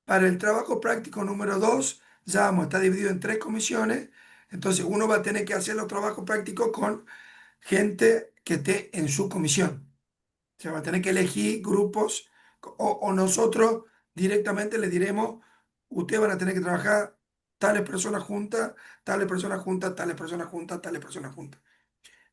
Para el trabajo práctico número 2 ya vamos, está dividido en 3 comisiones. Entonces, uno va a tener que hacer los trabajos prácticos con gente que esté en su comisión. Se va a tener que elegir grupos o nosotros directamente le diremos, ustedes van a tener que trabajar tales personas juntas, tales personas juntas, tales personas juntas, tales personas juntas.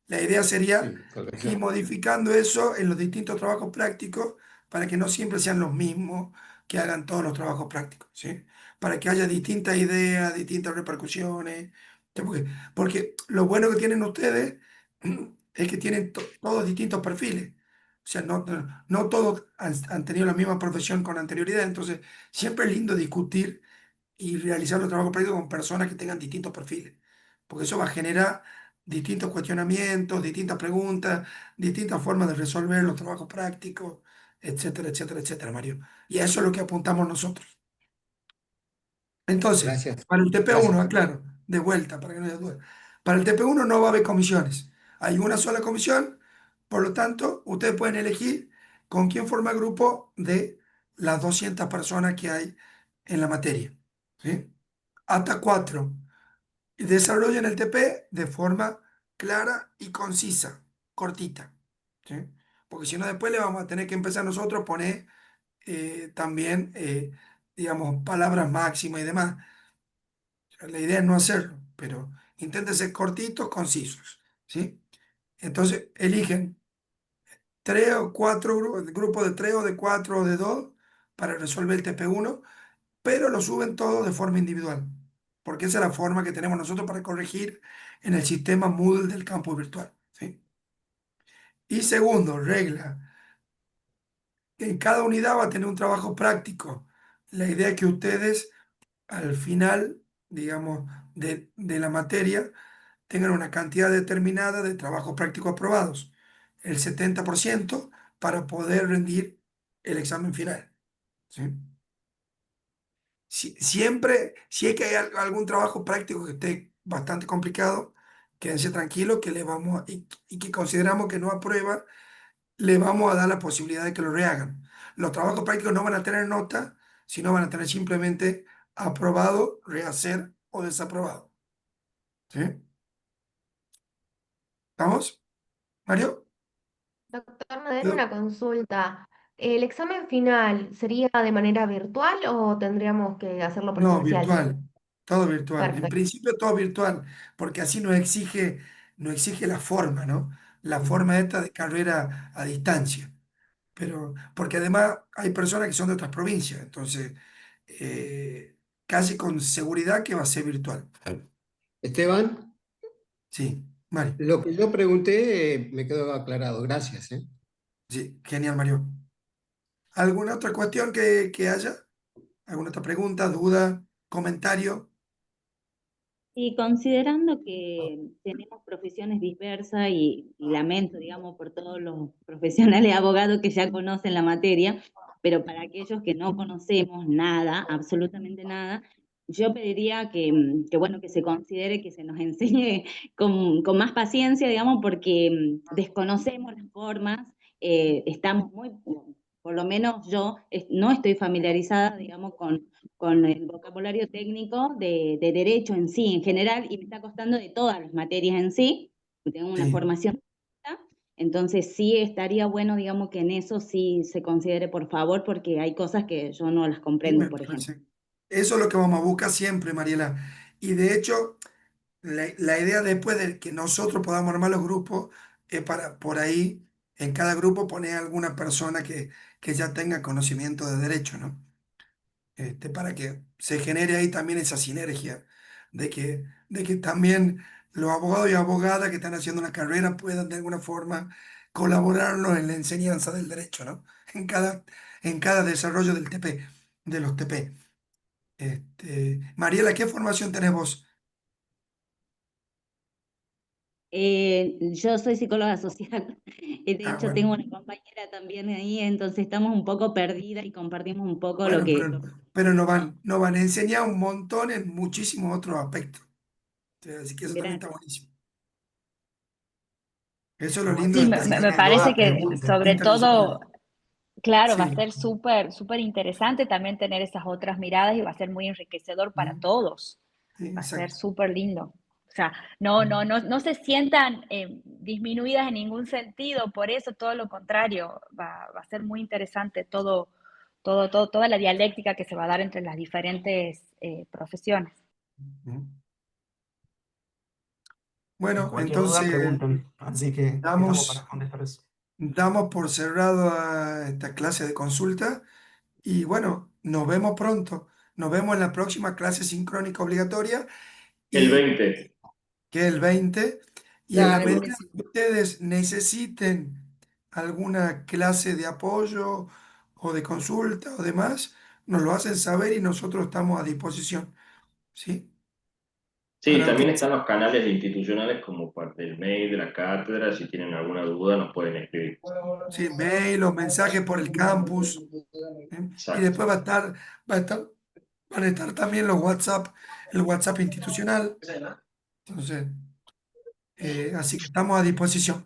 La idea sería Sí, ir corrección. modificando eso en los distintos trabajos prácticos para que no siempre sean los mismos que hagan todos los trabajos prácticos, ¿sí? Para que haya distintas ideas, distintas repercusiones. ¿Sí? Porque lo bueno que tienen ustedes es que tienen todos distintos perfiles. O sea, no todos han tenido la misma profesión con anterioridad, entonces siempre es lindo discutir y realizar los trabajos prácticos con personas que tengan distintos perfiles, porque eso va a generar distintos cuestionamientos, distintas preguntas, distintas formas de resolver los trabajos prácticos, etcétera, etcétera, etcétera, Mario. Y a eso es lo que apuntamos nosotros. Entonces, Gracias. para el TP1, Gracias. aclaro, de vuelta, para que no haya duda. Para el TP1 no va a haber comisiones. Hay una sola comisión, por lo tanto, ustedes pueden elegir con quién forma el grupo de las 200 personas que hay en la materia. ¿Sí? Hasta 4. Y desarrollen el TP de forma clara y concisa, cortita. ¿Sí? Porque si no, después le vamos a tener que empezar nosotros a poner también, digamos, palabras máximas y demás. La idea es no hacerlo, pero intenten ser cortitos, concisos. ¿Sí? Entonces, eligen 3 o 4 grupos de 3 o de 4 o de 2 para resolver el TP1, pero lo suben todo de forma individual, porque esa es la forma que tenemos nosotros para corregir en el sistema Moodle del campus virtual, ¿sí? Y segundo, regla, que en cada unidad va a tener un trabajo práctico. La idea es que ustedes al final, digamos, de la materia, tengan una cantidad determinada de trabajos prácticos aprobados, el 70% para poder rendir el examen final, ¿sí? Siempre, si es que hay algún trabajo práctico que esté bastante complicado, quédense tranquilos que le vamos y que consideramos que no aprueba, le vamos a dar la posibilidad de que lo rehagan. Los trabajos prácticos no van a tener nota, sino van a tener simplemente aprobado, rehacer o desaprobado, ¿sí? ¿Estamos, Mario? Doctor Madero, una consulta. ¿El examen final sería de manera virtual o tendríamos que hacerlo No, presencial? virtual, todo virtual. En Perfecto. principio todo virtual, porque así no exige la forma, ¿no? La forma esta de carrera a distancia. Pero, porque además hay personas que son de otras provincias, entonces casi con seguridad que va a ser virtual. Esteban, Sí, Mario. lo que yo pregunté me quedó aclarado. Gracias, ¿eh? Sí, genial, Mario. ¿Alguna otra cuestión que haya? ¿Alguna otra pregunta, duda, comentario? Y considerando que tenemos profesiones diversas y lamento, digamos, por todos los profesionales abogados que ya conocen la materia, pero para aquellos que no conocemos nada, absolutamente nada, yo pediría que bueno, que se considere que se nos enseñe con más paciencia, digamos, porque desconocemos las formas, estamos muy, por lo menos yo no estoy familiarizada, digamos, con el vocabulario técnico de derecho en sí, en general, y me está costando de todas las materias en sí, tengo una Sí, formación, entonces sí estaría bueno, digamos, que en eso sí se considere, por favor, porque hay cosas que yo no las sí, comprendo, me por ejemplo. parece. Eso es lo que vamos a buscar siempre, Mariela. Y de hecho, la idea después de que nosotros podamos armar los grupos es para por ahí, en cada grupo, poner alguna persona que ya tenga conocimiento de derecho, ¿no? Para que se genere ahí también esa sinergia de que también los abogados y abogadas que están haciendo una carrera puedan de alguna forma colaborarnos en la enseñanza del derecho, ¿no? En cada desarrollo del TP, de los TP. Mariela, ¿qué formación tenés vos? Yo soy psicóloga social, de Ah, hecho bueno. tengo una compañera también ahí, entonces estamos un poco perdidas y compartimos un poco lo Bueno, que... pero nos van a enseñar un montón en muchísimos otros aspectos. Así que eso también está Gracias. buenísimo. Eso es lo Igual lindo de Sí, estar si me tienen parece dudas, que sobre interdisciplinario. todo, claro, va a Sí. ser súper, súper interesante también tener esas otras miradas y va a ser muy enriquecedor para Mm, todos. sí, Va a ser exacto. súper lindo. O sea, no se sientan disminuidas en ningún sentido, por eso todo lo contrario, va a ser muy interesante toda la dialéctica que se va a dar entre las diferentes profesiones. Mm. y Bueno, cualquier duda entonces pregunten. Así que estamos para damos, contestar eso. damos por cerrado a esta clase de consulta y bueno, nos vemos pronto. Nos vemos en la próxima clase sincrónica obligatoria El y 20. que es el 20. Y en la Dale, medida buenísimo. que ustedes necesiten alguna clase de apoyo o de consulta o demás, nos lo hacen saber y nosotros estamos a disposición, ¿sí? Sí, Para también utilizar, están los canales institucionales como parte del mail de la cátedra. Si tienen alguna duda, nos pueden escribir. sí, mail o mensajes por el campus, ¿eh? Y Exacto. después van a estar también los WhatsApp, el WhatsApp institucional. Entonces, así que estamos a disposición.